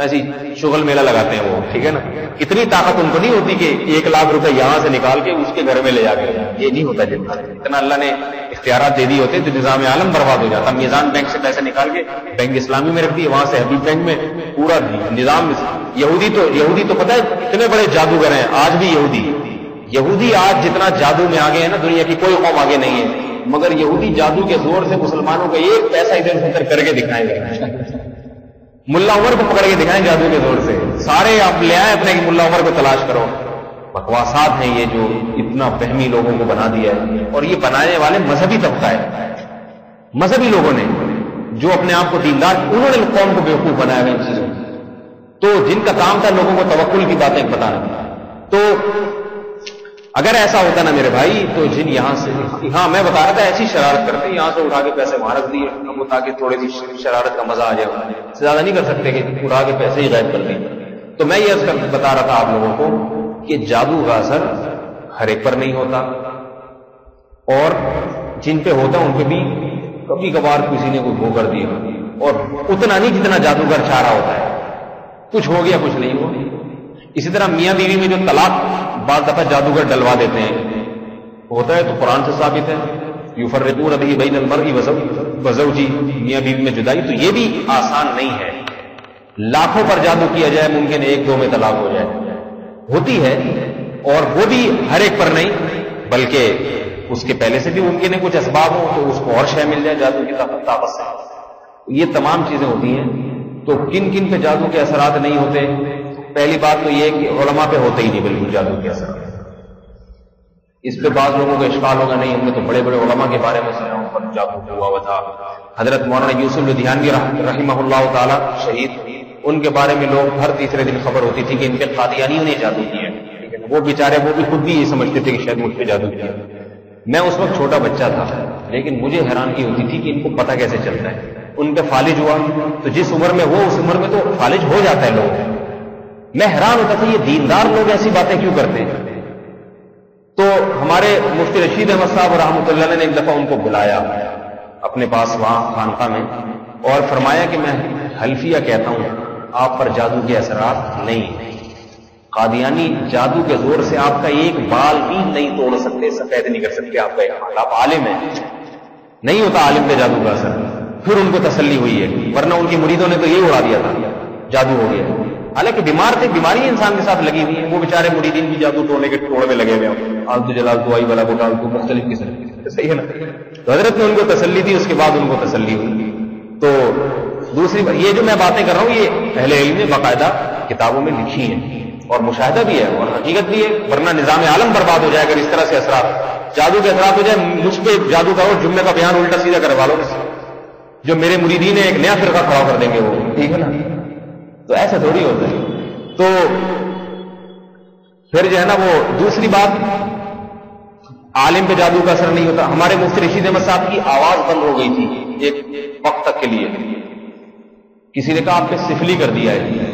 ایسی شغل میلہ لگاتے ہیں وہ، ٹھیک ہے نا، اتنی طاقت ان کو نہیں ہوتی کہ 1,00,000 روپے یہاں سے نکال کے اس کے گھر میں لے جا کے، یہ نہیں ہوتا جنات، اتنا اللہ نے اختیارات دے دی ہوتے تو نظام عالم برباد ہو جاتا۔ میزان بینک سے پیسے نکال کے بینک اسلامی میں رکھ دیے، وہاں سے حبیب بینک میں، پورا نظام۔ یہودی تو پتہ ہے اتنے بڑے جادوگر ہیں آج بھی، یہودی آج جتنا جادو میں آگے ہے نا، دنیا کی کوئی قوم آگے نہیں ہے، مگر یہودی جادو کے زور سے مسلمانوں کا ایک پیسہ ادھر سے ادھر کر کے دکھائیں گے، ملا عمر کو پکڑ کے دکھائیں جادو کے زور سے، سارے آپ لے آئے اپنے ملا عمر کو تلاش کرو۔ بکواسات ہیں یہ جو اتنا فہمی لوگوں کو بنا دیا ہے، اور یہ بنانے والے مذہبی طبقہ ہے، مذہبی لوگوں نے جو اپنے آپ کو دیندار، انہوں نے قوم کو بیوقوف بنایا ہے ان چیزوں، تو جن کا کام تھا لوگوں کو توکل کی باتیں بتانا۔ تو اگر ایسا ہوتا نا میرے بھائی تو جن یہاں سے، ہاں میں بتا رہا تھا ایسی شرارت کرتے، یہاں سے اٹھا کے پیسے وہاں رکھ دیے، وہ تاکہ تھوڑی سی شرارت کا مزہ آ جائے، زیادہ نہیں کر سکتے کہ اٹھا کے پیسے ہی غائب کر دیں۔ تو میں یہ بتا رہا تھا آپ لوگوں کو کہ جادو کا اثر ہر ایک پر نہیں ہوتا، اور جن پہ ہوتا ان پہ بھی کبھی کبھار کسی نے کوئی وہ کر دیا، اور اتنا نہیں جتنا جادوگر چاہ رہا ہوتا ہے، کچھ ہو گیا کچھ نہیں ہوا۔ اسی طرح میاں بیوی میں جو طلاق بعض دفعہ جادوگر ڈلوا دیتے ہیں، ہوتا ہے تو قرآن سے ثابت ہے، یفرقون به بین المرء وزوجہ، میاں بیوی میں جدائی، تو یہ بھی آسان نہیں ہے، لاکھوں پر جادو کیا جائے ممکن 1-2 میں طلاق ہو جائے، ہوتی ہے، اور وہ بھی ہر ایک پر نہیں، بلکہ اس کے پہلے سے بھی ممکن ہے کچھ اسباب ہو تو اس کو اور شے مل جائے جادو کی طاقت سے، یہ تمام چیزیں ہوتی ہیں۔ تو کن کن پہ جادو کے اثرات نہیں ہوتے؟ پہلی بات تو یہ کہ علماء پہ ہوتے ہی نہیں بالکل جادو کے اثرات۔ اس پہ بعض لوگوں کا اشکال ہوگا، نہیں ہم نے تو بڑے بڑے علماء کے بارے میں سنا ان پر جادو ہوا ہوا تھا، حضرت مولانا یوسف لدھیانوی رحمہ اللہ تعالی شہید، ان کے بارے میں لوگ ہر تیسرے دن خبر ہوتی تھی کہ ان پہ قادیانیوں نے جادو کیا ہے، وہ بیچارے وہ بھی خود بھی یہ سمجھتے تھے کہ شاید مجھ پہ جادو کیا۔ میں اس وقت چھوٹا بچہ تھا، لیکن مجھے حیرانگی ہوتی تھی کہ ان کو پتہ کیسے چلتا ہے، ان پہ فالج ہوا تو جس عمر میں وہ اس عمر میں تو فالج ہو جاتا ہے لوگ، میں حیران ہوتا تھا یہ دیندار لوگ ایسی باتیں کیوں کرتے ہیں۔ تو ہمارے مفتی رشید احمد صاحب رحمۃ اللہ نے ایک دفعہ ان کو بلایا اپنے پاس وہاں خانقاہ میں، اور فرمایا کہ میں حلفیہ کہتا ہوں آپ پر جادو کے اثرات نہیں، قادیانی جادو کے زور سے آپ کا ایک بال بھی نہیں توڑ سکتے، سفید نہیں کر سکتے آپ کا ایک بال، آپ عالم ہیں، نہیں ہوتا عالم پہ جادو کا اثر۔ پھر ان کو تسلی ہوئی ہے، ورنہ ان کی مریدوں نے تو یہ اڑا دیا تھا جادو ہو گیا، حالانکہ بیمار تھے، بیماری انسان کے ساتھ لگی ہوئی ہے، وہ بیچارے مریدین بھی جادو توڑنے کے ٹوڑ میں لگے ہوئے ہیں، آلتو جلال تو آئی والا کو ڈال تو مختلف قسم کی، صحیح ہے نا۔ تو حضرت نے ان کو تسلی دی، اس کے بعد ان کو تسلی ہوئی۔ تو دوسری بات یہ جو میں باتیں کر رہا ہوں یہ اہل علم نے باقاعدہ کتابوں میں لکھی ہیں، اور مشاہدہ بھی ہے اور حقیقت بھی ہے، ورنہ نظام عالم برباد ہو جائے اگر اس طرح سے اثرات جادو کے اثرات ہو جائے۔ مجھ پہ جادو کا اور جملے کا بیان الٹا سیدھا کروا لو، جو میرے مریدین ایک نیا فرقہ کھڑا کر دیں گے وہ، ٹھیک ہے نا، تو ایسا تھوڑی ہوتا ہے۔ تو پھر جو ہے نا وہ دوسری بات، عالم پہ جادو کا اثر نہیں ہوتا۔ ہمارے مفتی رشید احمد صاحب کی آواز بند ہو گئی تھی ایک وقت تک کے لیے، کسی نے کہا آپ نے سفلی کر دیا ہے،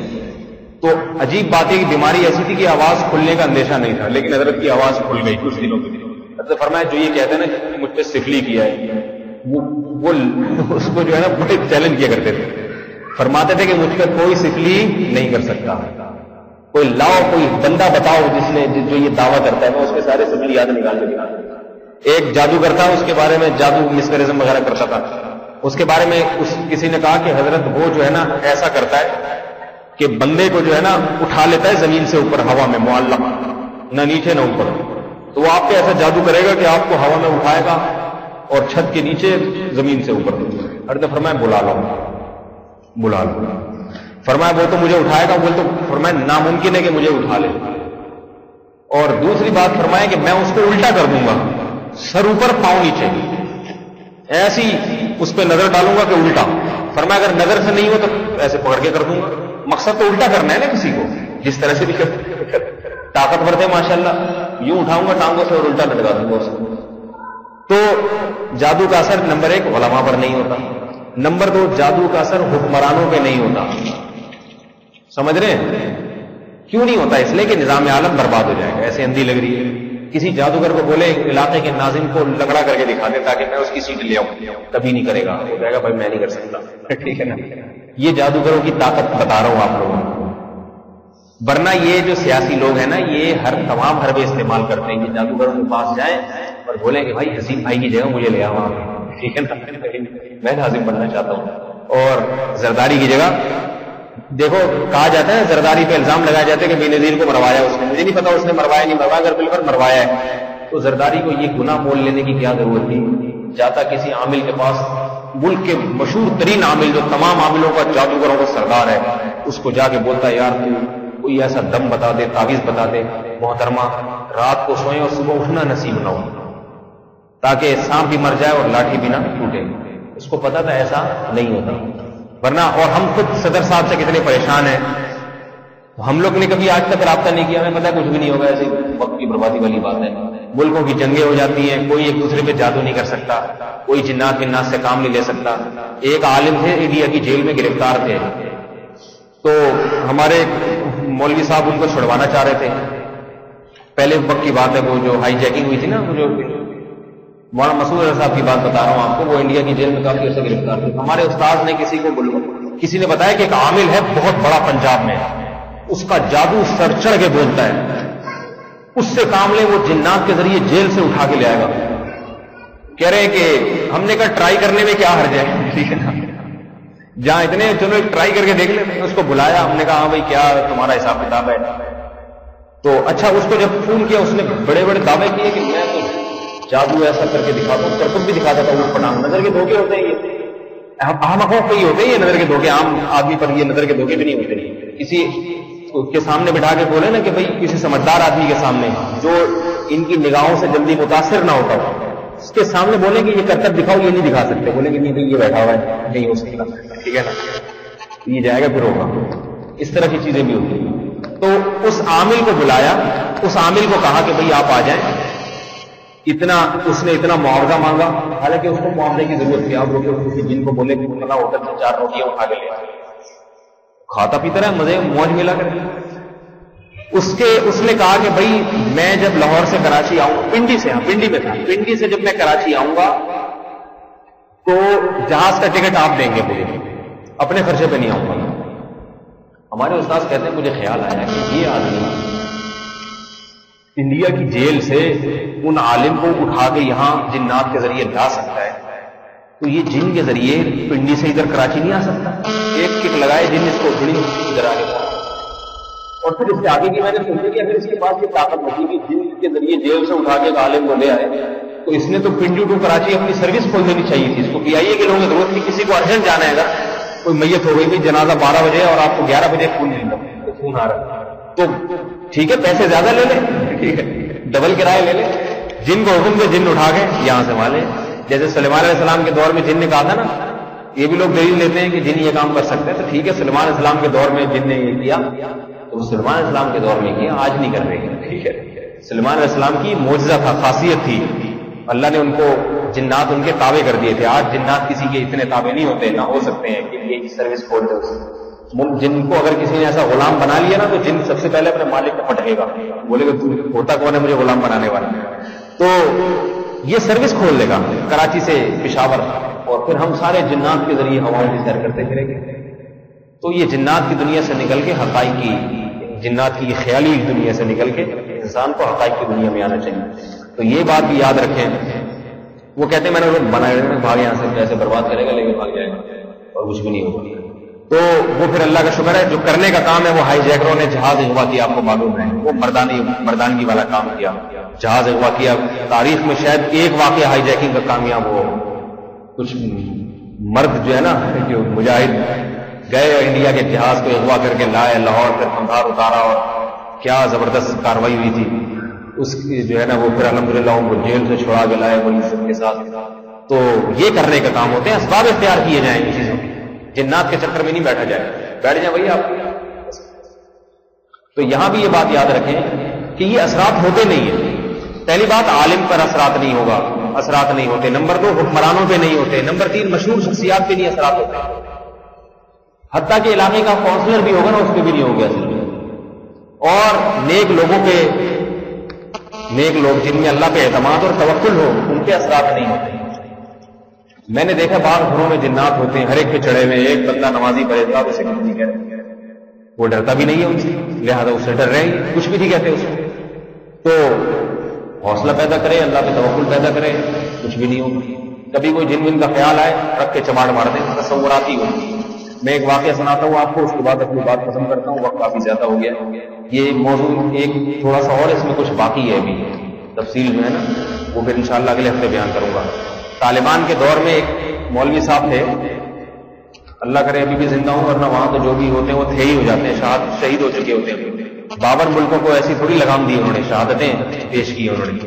تو عجیب بات ہے کہ بیماری ایسی تھی کہ آواز کھلنے کا اندیشہ نہیں تھا، لیکن حضرت کی آواز کھل گئی کچھ دنوں کے لیے۔ حضرت فرمایا جو یہ کہتے ہیں نا کہ مجھ پہ سفلی کیا ہے، وہ اس کو جو ہے نا بڑے چیلنج کیا کرتے تھے، فرماتے تھے کہ مجھ پہ کوئی سفلی نہیں کر سکتا، کوئی لاؤ کوئی بندہ بتاؤ جس نے جو یہ دعویٰ کرتا ہے، میں اس کے سارے سفلی یاد نکال کے دکھا دوں۔ ایک جادوگر تھا، اس کے بارے میں جادو مسکرزم وغیرہ کرتا تھا، اس کے بارے میں کسی نے کہا کہ حضرت وہ جو ہے نا ایسا کرتا ہے کہ بندے کو جو ہے نا اٹھا لیتا ہے زمین سے اوپر ہوا میں معلق، نہ نیچے نہ اوپر، تو وہ آپ پہ ایسا جادو کرے گا کہ آپ کو ہوا میں اٹھائے گا اور چھت کے نیچے زمین سے اوپر. حضرت فرمایا بلا لو. فرمایا وہ تو مجھے اٹھائے گا. بول تو فرمایا ناممکن ہے کہ مجھے اٹھا لے. اور دوسری بات فرمایا کہ میں اس کو الٹا کر دوں گا, سر اوپر پاؤں نیچے, ایسی اس پہ نظر ڈالوں گا کہ الٹا. فرمایا اگر نظر سے نہیں ہو تو ایسے پکڑ کے کر دوں گا. مقصد تو الٹا کرنا ہے نا کسی کو, جس طرح سے بھی طاقتور تھے ماشاءاللہ, یوں اٹھاؤں گا ٹانگوں سے اور الٹا لٹکا دوں گا اس کو. تو جادو کا اثر نمبر 1 علماء پر نہیں ہوتا. نمبر 2 جادو کا اثر حکمرانوں پہ نہیں ہوتا. سمجھ رہے ہیں کیوں نہیں ہوتا؟ اس لیے کہ نظام عالم برباد ہو جائے گا. ایسے اندھی لگ رہی ہے, کسی جادوگر کو بولے علاقے کے ناظم کو لگڑا کر کے دکھا دے تاکہ میں اس کی سیٹ لے آؤں, کبھی نہیں کرے گا. وہ کہے گا بھائی میں نہیں کر سکتا. ٹھیک ہے نا, یہ جادوگروں کی طاقت بتا رہا ہوں آپ لوگوں کو. ورنہ یہ جو سیاسی لوگ ہیں نا, یہ تمام حربے استعمال کرتے ہیں. یہ جادوگروں کے پاس جائیں اور بولیں کہ بھائی حسین بھائی کی جگہ مجھے لے آؤ. ٹھیک ہے نا, میں ناظم بننا چاہتا ہوں. اور زرداری کی جگہ دیکھو, کہا جاتا ہے زرداری پہ الزام لگایا جاتا ہے کہ بے نظیر کو مروایا اس نے. مجھے نہیں پتا اس نے مروایا نہیں مروایا, اگر بالکل مروایا ہے تو زرداری کو یہ گناہ مول لینے کی کیا ضرورت تھی؟ جاتا کسی عامل کے پاس, ملک کے مشہور ترین عامل جو تمام عاملوں کا جادوگروں کا سردار ہے, اس کو جا کے بولتا ہے یار تو کوئی ایسا دم بتا دے, تعویذ بتا دے, محترمہ رات کو سوئیں اور صبح اٹھنا نصیب نہ ہو, تاکہ سانپ بھی مر جائے اور لاٹھی بھی نہ ٹوٹے. اس کو پتا تھا ایسا نہیں ہوتا. ورنہ اور ہم خود صدر صاحب سے کتنے پریشان ہیں, ہم لوگ نے کبھی آج تک رابطہ نہیں کیا. ہمیں پتا ہے کچھ بھی نہیں ہوگا, ایسی وقت کی بربادی والی بات ہے. ملکوں کی جنگیں ہو جاتی ہیں, کوئی ایک دوسرے پہ جادو نہیں کر سکتا, کوئی جنات ونات سے کام نہیں لے سکتا. ایک عالم تھے انڈیا کی جیل میں گرفتار تھے, تو ہمارے مولوی صاحب ان کو چھڑوانا چاہ رہے تھے. پہلے وقت کی بات ہے, وہ جو ہائی جیکنگ ہوئی تھی نا, وہ جو مولانا مسعود صاحب کی بات بتا رہا ہوں آپ کو, وہ انڈیا کی جیل میں کافی عرصے گرفتار تھے. ہمارے استاد نے کسی نے بتایا کہ ایک عامل ہے بہت بڑا پنجاب میں, اس کا جادو سر چڑھ کے بولتا ہے, اس سے کام لے, وہ جنات کے ذریعے جیل سے اٹھا کے لے آئے گا. کہہ رہے ہیں کہ ہم نے کہا ٹرائی کرنے میں کیا حرج ہے, ٹھیک ہے نا, جہاں اتنے چلو ایک ٹرائی کر کے دیکھ لیں. اس کو بلایا, ہم نے کہا ہاں بھائی کیا تمہارا حساب کتاب ہے؟ تو اچھا اس کو جب فون کیا, اس نے بڑے بڑے دعوے کیے کہ میں تو جادو ایسا کر کے دکھاتا ہوں, کرتب بھی دکھاتا تھا. وہ پڑھا نظر کے دھوکے ہوتے ہیں, یہ احمقوں پہ ہی ہوتے ہیں یہ نظر کے دھوکے. عام آدمی پر یہ نظر کے دھوکے بھی نہیں ہوتے. کسی کے سامنے بٹھا کے بولے نا کہ بھائی کسی سمجھدار آدمی کے سامنے جو ان کی نگاہوں سے جلدی متاثر نہ ہوتا ہو, اس کے سامنے بولیں کہ یہ کرتب دکھاؤ, یہ نہیں دکھا سکتے. بولیں کہ نہیں یہ بیٹھا ہوا ہے, نہیں ہو سکتا. ٹھیک ہے نا, یہ جائے گا پھر ہوگا. اس طرح کی چیزیں بھی ہوتی ہیں. تو اس عامل کو بلایا, اس عامل کو کہا کہ بھئی آپ آ جائیں. اتنا اس نے اتنا معاوضہ مانگا, حالانکہ اس کو معاوضے کی ضرورت تھی. آپ لوگ کسی جن کو بولے کہ اتنا ہوٹل سے 4 روٹیاں اٹھا کے لے, کھاتا پیتا رہا, مزے موج ملا کر. اس نے کہا کہ بھئی میں جب لاہور سے کراچی آؤں, پنڈی سے, پنڈی میں تھا, پنڈی سے جب میں کراچی آؤں گا تو جہاز کا ٹکٹ آپ دیں گے مجھے, اپنے خرچے پہ نہیں آؤں گا. ہمارے استاد کہتے ہیں مجھے خیال آیا کہ یہ آدمی انڈیا کی جیل سے ان عالم کو اٹھا کے یہاں جنات کے ذریعے لا سکتا ہے, تو یہ جن کے ذریعے پنڈی سے ادھر کراچی نہیں آ سکتا. ایک کک لگائے جن, اس کو بڑی ادھر آ گیا. اور پھر اس سے آگے کی میں نے سوچا کہ اگر اس کے پاس یہ طاقت ہوتی کہ جن کے ذریعے جیل سے اٹھا کے ایک عالم کو لے آئے, تو اس نے تو پنڈی ٹو کراچی اپنی سروس کھول دینی چاہیے تھی. اس کو PIA کے لوگوں کی ضرورت تھی. کسی کو ارجنٹ جانا ہے, اگر کوئی میت ہو گئی بھی, جنازہ 12 بجے اور آپ کو 11 بجے خون مل رہا, تو خون آ رہا, تو ٹھیک ہے پیسے زیادہ لے لیں, ٹھیک ہے ڈبل کرایہ لے لیں. جن کو حکم دے جن اٹھا کے یہاں سے مالے. جیسے سلیمان علیہ السلام کے دور میں جن نے کہا تھا نا, یہ بھی لوگ دلیل لیتے ہیں کہ جن یہ کام کر سکتے ہیں, تو ٹھیک ہے سلیمان علیہ السلام کے دور میں جن نے یہ کیا, تو سلیمان علیہ السلام کے دور میں کیا, آج نہیں کر رہے. ٹھیک ہے, سلیمان علیہ السلام کی معجزہ تھا, خاصیت تھی, اللہ نے ان کو جنات ان کے تابع کر دیے تھے. آج جنات کسی کے اتنے تابع نہیں ہوتے, نہ ہو سکتے ہیں کہ یہ سروس کھول دے. جن کو اگر کسی نے ایسا غلام بنا لیا نا, تو جن سب سے پہلے اپنے مالک کو پٹکے گا, بولے گا تو ہوتا کون ہے مجھے غلام بنانے والا. تو یہ سروس کھول دے گا کراچی سے پشاور, اور پھر ہم سارے جنات کے ذریعے ہواؤں کی سیر کرتے پھریں گے. تو یہ جنات کی دنیا سے نکل کے حقائق کی, جنات کی خیالی دنیا سے نکل کے انسان کو حقائق کی دنیا میں آنا چاہیے. تو یہ بات بھی یاد رکھیں. وہ کہتے ہیں میں نے لوگ بنائے بھاگ یہاں سے, پیسے برباد کرے گا لیکن بھاگ جائے گا اور کچھ بھی نہیں ہوگا. تو وہ پھر اللہ کا شکر ہے جو کرنے کا کام ہے وہ ہائی جیکروں نے جہاز اغوا کیا، آپ کو معلوم ہے، وہ مردانگی والا کام کیا، جہاز اغوا کیا. تاریخ میں شاید ایک واقعہ ہائی جیکنگ کا کامیاب ہو. کچھ مرد جو ہے نا جو مجاہد گئے انڈیا کے جہاز کو اغوا کر کے لائے لاہور، پھر قندھار اتارا، اور کیا زبردست کاروائی ہوئی تھی. اس کی جو ہے نا وہ پھر الحمدللہ ان کو جیل سے چھڑا کے لائے وہی سب کے ساتھ. تو یہ کرنے کا کام ہوتے ہیں، اسباب اختیار کیے جائیں ان چیزوں کے، جنات کے چکر میں نہیں بیٹھا جائے. بیٹھ جائیں بھائی آپ. تو یہاں بھی یہ بات یاد رکھیں کہ یہ اثرات ہوتے نہیں ہیں. پہلی بات عالم پر اثرات نہیں ہوگا، اثرات نہیں ہوتے. نمبر 2 حکمرانوں پہ نہیں ہوتے. نمبر 3 مشہور شخصیات پہ نہیں اثرات ہوتے. حتیٰ کہ علاقے کا کونسلر بھی ہوگا نا اس پہ بھی نہیں ہوگا اصل میں. اور نیک لوگوں پہ، نیک لوگ جن میں اللہ پہ اعتماد اور توکل ہو ان پہ اثرات نہیں ہوتے. میں نے دیکھا بعض گھروں میں جنات ہوتے ہیں، ہر ایک پہ چڑھے ہوئے. ایک بندہ نمازی پرہیزگار اسے کچھ نہیں کہتے، وہ ڈرتا بھی نہیں ہے ان سے، لہذا اس سے ڈر رہے ہیں، کچھ بھی نہیں کہتے اس کو. تو حوصلہ پیدا کرے، اللہ پہ توکل پیدا کرے، کچھ بھی نہیں ہوگا. کبھی کوئی جن کا خیال آئے رکھ کے چماڑ مار دیں، تصوراتی ہوتی. میں ایک واقعہ سناتا ہوں آپ کو، اس کے بعد اپنی بات ختم کرتا ہوں، وقت کافی زیادہ ہو گیا. یہ موضوع ایک تھوڑا سا اور اس میں کچھ باقی ہے ابھی تفصیل میں ہے نا، وہ پھر انشاءاللہ اگلے ہفتے بیان کروں گا. طالبان کے دور میں ایک مولوی صاحب تھے، اللہ کرے ابھی بھی زندہ ہوں، ورنہ وہاں تو جو بھی ہوتے ہیں وہ تھے ہی ہو جاتے ہیں، شہید ہو چکے ہوتے ہیں. بابر ملکوں کو ایسی تھوڑی لگام دی انہوں نے، شہادتیں پیش کی انہوں نے.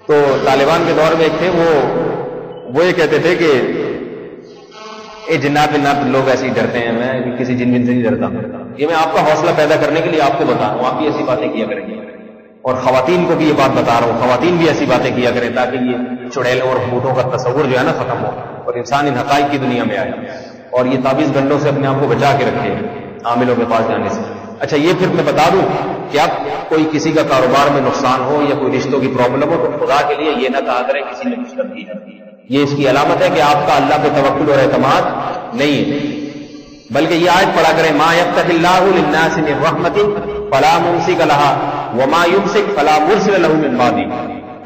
تو طالبان کے دور میں ایک تھے، وہ یہ کہتے تھے کہ یہ جنات لوگ ایسے ہی ڈرتے ہیں، میں کسی جن سے نہیں ڈرتا. یہ میں آپ کا حوصلہ پیدا کرنے کے لیے آپ کو بتا رہا ہوں، آپ بھی ایسی باتیں کیا کریں گے. اور خواتین کو بھی یہ بات بتا رہا ہوں، خواتین بھی ایسی باتیں کیا کریں تاکہ یہ چڑیلوں اور بھوتوں کا تصور جو ہے نا ختم ہو اور انسان ان حقائق کی دنیا میں آئے اور یہ تعویذ گنڈوں سے اپنے آپ کو بچا کے رکھے عاملوں کے پاس جانے سے. اچھا یہ پھر میں بتا دوں کہ اب کوئی کسی کا کاروبار میں نقصان ہو یا کوئی رشتوں کی پرابلم ہو تو خدا کے لیے یہ نہ کہا کرے کسی نے کچھ کر دی ہے. یہ اس کی علامت ہے کہ آپ کا اللہ پہ توکل اور اعتماد نہیں ہے. بلکہ یہ آیت پڑھا کریں، ما یفتح اللہ للناس من رحمت فلا ممسک لها وما یمسک فلا مرسل له من بعدہ.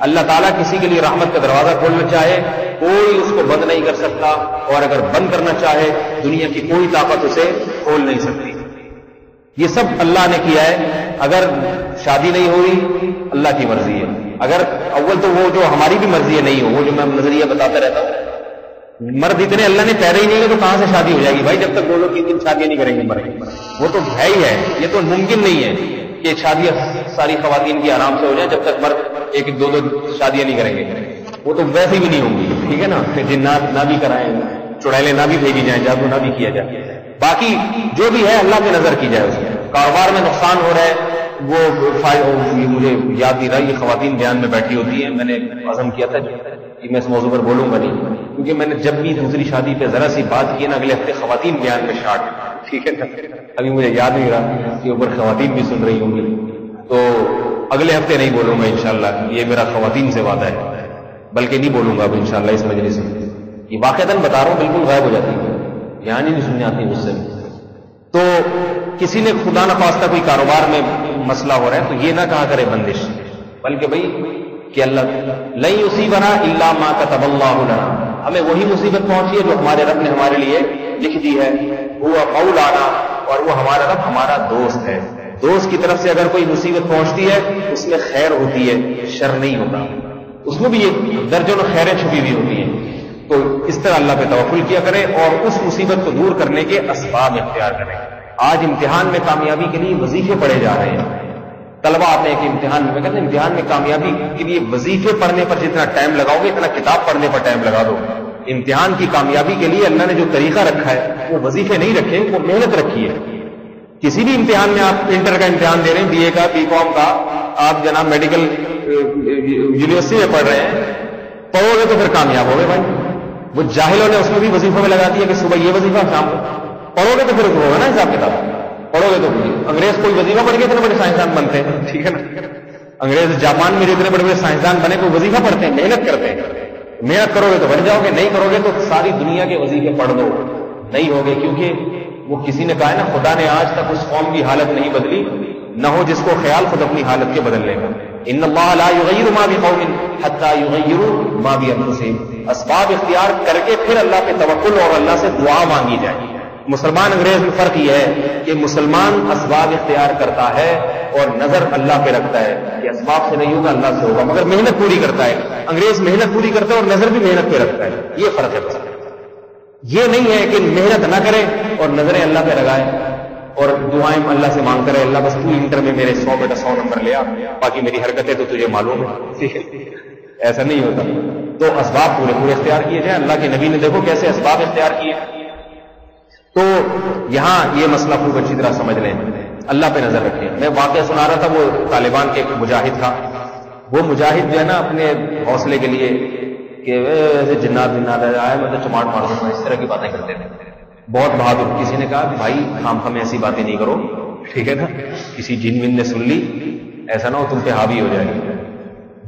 اللہ تعالیٰ کسی کے لیے رحمت کا دروازہ کھولنا چاہے کوئی اس کو بند نہیں کر سکتا، اور اگر بند کرنا چاہے دنیا کی کوئی طاقت اسے کھول نہیں سکتی. یہ سب اللہ نے کیا ہے. اگر شادی نہیں ہوئی اللہ کی مرضی ہے. اگر اول تو وہ جو ہماری بھی مرضی ہے نہیں ہو، وہ جو میں نظریہ بتاتا رہتا ہوں، مرد اتنے اللہ نے پیدا ہی نہیں ہے تو کہاں سے شادی ہو جائے گی بھائی؟ جب تک 2-3 شادیاں نہیں کریں گے مرد، وہ تو ہے ہی ہے. یہ تو ممکن نہیں ہے کہ شادیاں ساری خواتین کی آرام سے ہو جائیں جب تک مرد 1-2 شادیاں نہیں کریں گے. وہ تو ویسے بھی نہیں ہوں گی. ٹھیک ہے نا، جنات نہ بھی کرائیں، چڑیلیں نہ بھی بھیجی جائیں، جادو نہ بھی کیا جائے. باقی جو بھی ہے اللہ پہ نظر کی جائے. اس میں کاروبار میں نقصان ہو رہا ہے وہ مجھے یاد نہیں رہا، یہ خواتین بیان میں بیٹھی ہوتی ہیں. میں نے عزم کیا تھا کہ میں اس موضوع پر بولوں گا نہیں، کیونکہ میں نے جب بھی دوسری شادی پہ ذرا سی بات کی نا اگلے ہفتے خواتین بیان میں شارٹ. ٹھیک ہے نا، ابھی مجھے یاد نہیں رہا کہ اوپر خواتین بھی سن رہی ہوں گی، تو اگلے ہفتے نہیں بولوں گا انشاءاللہ. یہ میرا خواتین سے وعدہ ہے، بلکہ نہیں بولوں گا اب انشاءاللہ اس مجلس میں. یہ واقعتاً بتا رہا ہوں بالکل غائب ہو جاتی ہے، یعنی نہیں سننے آتی مجھ سے. تو کسی نے خدا نخواستہ کوئی کاروبار میں مسئلہ ہو رہا ہے تو یہ نہ کہا کرے بندش، بلکہ بھائی کہ اللہ لن یصیبنا الا ما كتب اللہ لنا، ہمیں وہی مصیبت پہنچی ہے جو ہمارے رب نے ہمارے لیے لکھ دی ہے. وہ مولانا، اور وہ ہمارا رب ہمارا دوست ہے. دوست کی طرف سے اگر کوئی مصیبت پہنچتی ہے اس میں خیر ہوتی ہے، شر نہیں ہوتا. اس میں بھی یہ درجنوں خیریں چھپی ہوئی ہوتی ہیں. تو اس طرح اللہ پہ توکل کیا کرے اور اس مصیبت کو دور کرنے کے اسباب اختیار کریں. آج امتحان میں کامیابی کے لیے وظیفے پڑھے جا رہے ہیں. طلبہ آتے ہیں کہ امتحان میں کہتے ہیں امتحان میں کامیابی کے لیے وظیفے پڑھنے پر جتنا ٹائم لگاؤ گے اتنا کتاب پڑھنے پر ٹائم لگا دو. امتحان کی کامیابی کے لیے اللہ نے جو طریقہ رکھا ہے وہ وظیفے نہیں رکھے، وہ محنت رکھی ہے. کسی بھی امتحان میں آپ انٹر کا امتحان دے رہے ہیں، بی اے کا، بی کام کا، آپ جناب میڈیکل یونیورسٹی میں پڑھ رہے ہیں، پڑھو گے تو پھر کامیاب ہو گئے بھائی. وہ جاہلوں نے اس میں بھی وظیفوں میں لگا دیا کہ صبح یہ وظیفہ شام کو پڑھو گے تو پھر ہوگا نا حساب کتاب. پڑھو گے تو انگریز کوئی وظیفہ پڑھ کے اتنے بڑے سائنسدان بنتے ہیں. ٹھیک ہے نا، انگریز جاپان میں جتنے بڑے بڑے سائنسدان بنے کوئی وظیفہ پڑھتے ہیں، محنت کرتے ہیں. محنت کرو گے تو بن جاؤ گے، نہیں کرو گے تو ساری دنیا کے وظیفے پڑھ دو، نہیں ہوگے. کیونکہ وہ کسی نے کہا ہے نا، خدا نے آج تک اس قوم کی حالت نہیں بدلی نہ ہو جس کو خیال خود اپنی حالت کے بدلنے کا. ان اللہ لا یغیر ما بقوم حتی یغیروا ما بانفسہم. اسباب اختیار کر کے پھر اللہ پہ توکل اور اللہ سے دعا مانگی جائے. مسلمان انگریز میں فرق یہ ہے کہ مسلمان اسباب اختیار کرتا ہے اور نظر اللہ پہ رکھتا ہے کہ اسباب سے نہیں ہوگا اللہ سے ہوگا، مگر محنت پوری کرتا ہے۔ انگریز محنت پوری کرتا ہے اور نظر بھی محنت پہ رکھتا ہے، یہ فرق ہے بس۔ یہ نہیں ہے کہ محنت نہ کرے اور نظریں اللہ پہ لگائے اور دعائیں اللہ سے مانگتا رہے، اللہ بس تو انٹر میں میرے 100 نمبر لے آ، باقی میری حرکتیں تو تجھے معلوم ہے۔ ایسا نہیں ہوتا۔ تو اسباب پورے اختیار کیے جائیں۔ اللہ کے نبی نے دیکھو کیسے اسباب اختیار کیے۔ تو یہاں یہ مسئلہ خوب اچھی طرح سمجھ لیں، اللہ پہ نظر رکھیں۔ میں واقعہ سنا رہا تھا، وہ طالبان کے ایک مجاہد تھا، وہ مجاہد جو ہے نا اپنے حوصلے کے لیے کہ ایسے جنات آئے میں تو چماٹ مار دوں، اس طرح کی باتیں کرتے تھے، بہت بہادر۔ کسی نے کہا کہ بھائی خام خام ایسی باتیں نہیں کرو، ٹھیک ہے نا، کسی جن ون نے سن لی ایسا نہ ہو تم پہ حاوی ہو جائے گی۔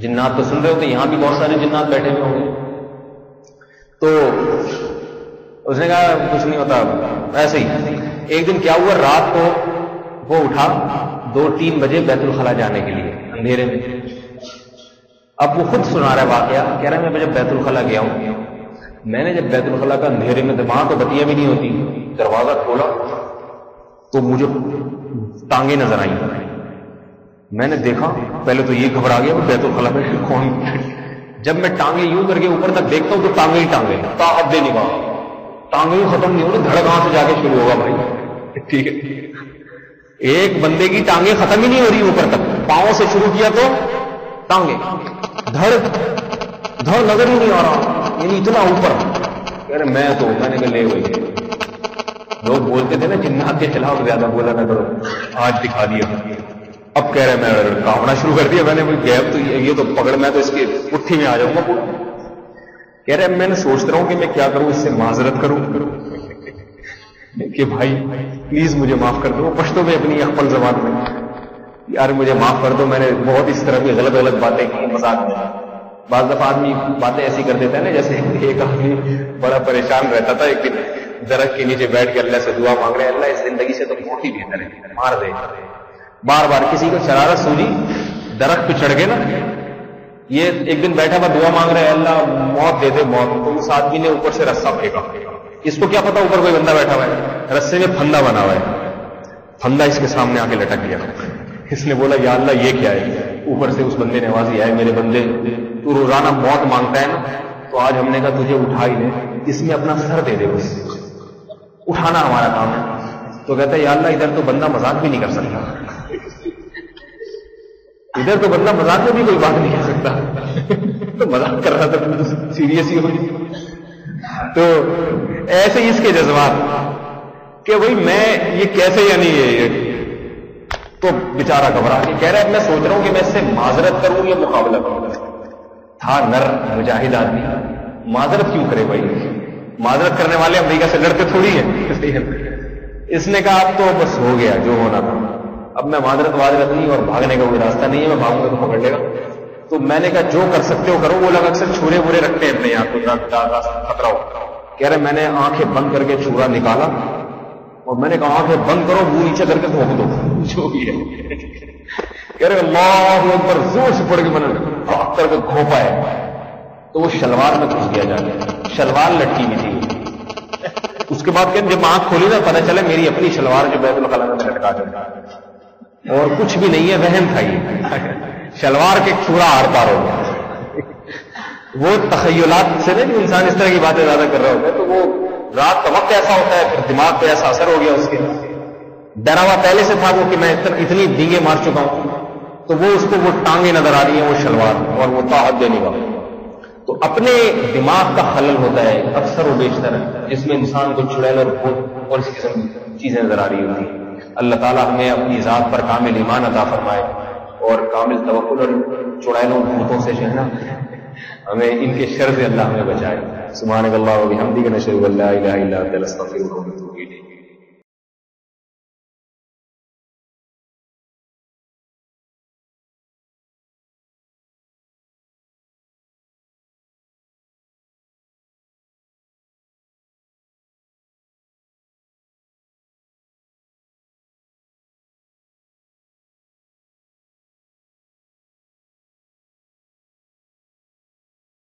جنات تو سن رہے ہو تو یہاں بھی بہت سارے جنات بیٹھے ہوئے ہوں گے۔ تو اس نے کہا کچھ نہیں ہوتا، ایسے ہی۔ ایک دن کیا ہوا، رات کو وہ اٹھا 2-3 بجے بیت الخلا جانے کے لیے اندھیرے میں۔ اب وہ خود سنا رہا ہے واقعہ، کہہ رہا ہے میں جب بیت الخلا گیا ہوں، میں نے جب بیت الخلا کا اندھیرے میں، وہاں تو بتیاں بھی نہیں ہوتی، دروازہ کھولا تو مجھے ٹانگیں نظر آئیں۔ میں نے دیکھا، پہلے تو یہ گھبرا گیا بیت الخلا میں کون، جب میں ٹانگیں یوں کر کے اوپر تک دیکھتا ہوں تو ٹانگیں ہی ٹانگیں، حد نگاہ ٹانگیں ہی ختم نہیں ہو رہی، دھڑ کہاں سے جا کے شروع ہوگا بھائی، ٹھیک ہے۔ ایک بندے کی ٹانگیں ختم ہی نہیں ہو رہی اوپر تک، پاؤں سے شروع کیا تو ٹانگیں، دھڑ نظر ہی نہیں آ رہا، یعنی اتنا اوپر۔ یار میں نے کہا لے ہوئی، لوگ بولتے تھے نا جنات کے خلاف زیادہ بولا نہ کرو، آج دکھا دیا۔ اب کہہ رہے میں کاپنا شروع کر دیا، میں نے گیپ تو یہ تو پکڑ، میں تو اس کی پٹھی میں آ جاؤں گا پورا۔ کہہ رہے میں نے سوچ رہا ہوں کہ میں کیا کروں، اس سے معذرت کروں کہ بھائی پلیز مجھے معاف کر دو، پشتو میں اپنی اقبال زبان میں، یار مجھے معاف کر دو، میں نے بہت اس طرح کی غلط باتیں کی مذاق میں۔ بعض دفعہ آدمی باتیں ایسی کر دیتا ہے نا، جیسے ایک آدمی بڑا پریشان رہتا تھا، ایک دن درخت کے نیچے بیٹھ کے اللہ سے دعا مانگ رہے ہیں، اللہ اس زندگی سے تو بہت ہی بہتر ہے، مار دے۔ بار بار کسی کو شرارت سوجی، درخت پہ چڑھ گئے نا، یہ ایک دن بیٹھا ہوا دعا مانگ رہے ہیں اللہ موت دے دے موت، تو اس آدمی نے اوپر سے رسہ پھینکا۔ اس کو کیا پتا اوپر کوئی بندہ بیٹھا ہوا ہے، رسے میں پھندا بنا ہوا ہے، پھندا اس کے سامنے آ کے لٹک گیا۔ اس نے بولا یا اللہ یہ کیا ہے؟ اوپر سے اس بندے نے آواز آئے میرے بندے تو روزانہ موت مانگتا ہے نا، تو آج ہم نے کہا تجھے اٹھا ہی لے، اس میں اپنا سر دے دے، بس اٹھانا ہمارا کام ہے۔ تو کہتا ہے یا اللہ ادھر تو بندہ مذاق بھی نہیں کر سکتا، ادھر تو بندہ مذاق میں بھی کوئی بات نہیں کر سکتا، تو مذاق کر رہا تھا، سیریس ہی ہوئی۔ تو ایسے ہی اس کے جذبات کہ بھائی میں یہ کیسے، یعنی یہ تو بیچارہ گھبرا کے کہہ رہا ہے میں سوچ رہا ہوں کہ میں اس سے معذرت کروں یا مقابلہ کروں۔ تھا نر مجاہد آدمی، معذرت کیوں کرے بھائی، معذرت کرنے والے امریکہ سے لڑتے تھوڑی ہیں۔ اس نے کہا اب تو بس ہو گیا جو ہونا تھا، اب میں معذرت نہیں، اور بھاگنے کا کوئی راستہ نہیں ہے، میں بھاگوں گا تو پکڑ لے گا۔ تو میں نے کہا جو کر سکتے ہو کرو۔ وہ لوگ اکثر چھورے برے رکھتے ہیں اپنے یہاں کو خطرہ ہو، کہہ رہے میں نے آنکھیں بند کر کے چھورا نکالا اور میں نے کہا آنکھیں بند کرو، منہ نیچے کر کے بھونک دو جو بھی ہے۔ کہہ رہے اللہ اکبر، زور سے پڑ کے میں نے ہاتھ کر کے گھونپا ہے تو وہ شلوار میں گھس گیا جا کے، شلوار لٹکی ہوئی تھی۔ اس کے بعد جب آنکھ کھولی نا پتہ چلا میری اپنی شلوار جو بیت الخلا میں لٹکا چکا، اور کچھ بھی نہیں ہے، وہم تھا یہ، شلوار کے چھورا آر پار ہو گیا۔ وہ تخیلات سے نہیں انسان اس طرح کی باتیں زیادہ کر رہا ہوتا ہے، تو وہ رات کا وقت ایسا ہوتا ہے، پھر دماغ پہ ایسا اثر ہو گیا اس کے، ڈرا ہوا پہلے سے تھا وہ کہ میں اتنی ڈینگیں مار چکا ہوں، تو وہ اس کو وہ ٹانگیں نظر آ رہی ہیں، وہ شلوار اور وہ طاعت دینے کا۔ تو اپنے دماغ کا خلل ہوتا ہے اکثر و بیشتر، جس میں انسان کو چڑیل اور بھوت اور اس قسم کی چیزیں نظر آ رہی ہوتی ہیں۔ اللہ تعالیٰ ہمیں اپنی ذات پر کامل ایمان عطا فرمائے اور کامل توکل، اور چڑیلوں بھوتوں سے جو ہے نا ہمیں ان کے شر سے اللہ ہمیں بچائے۔ سبحانک اللہم و بحمدک، نشہد ان لا الہ الا انت، نستغفرک و نتوب الیک۔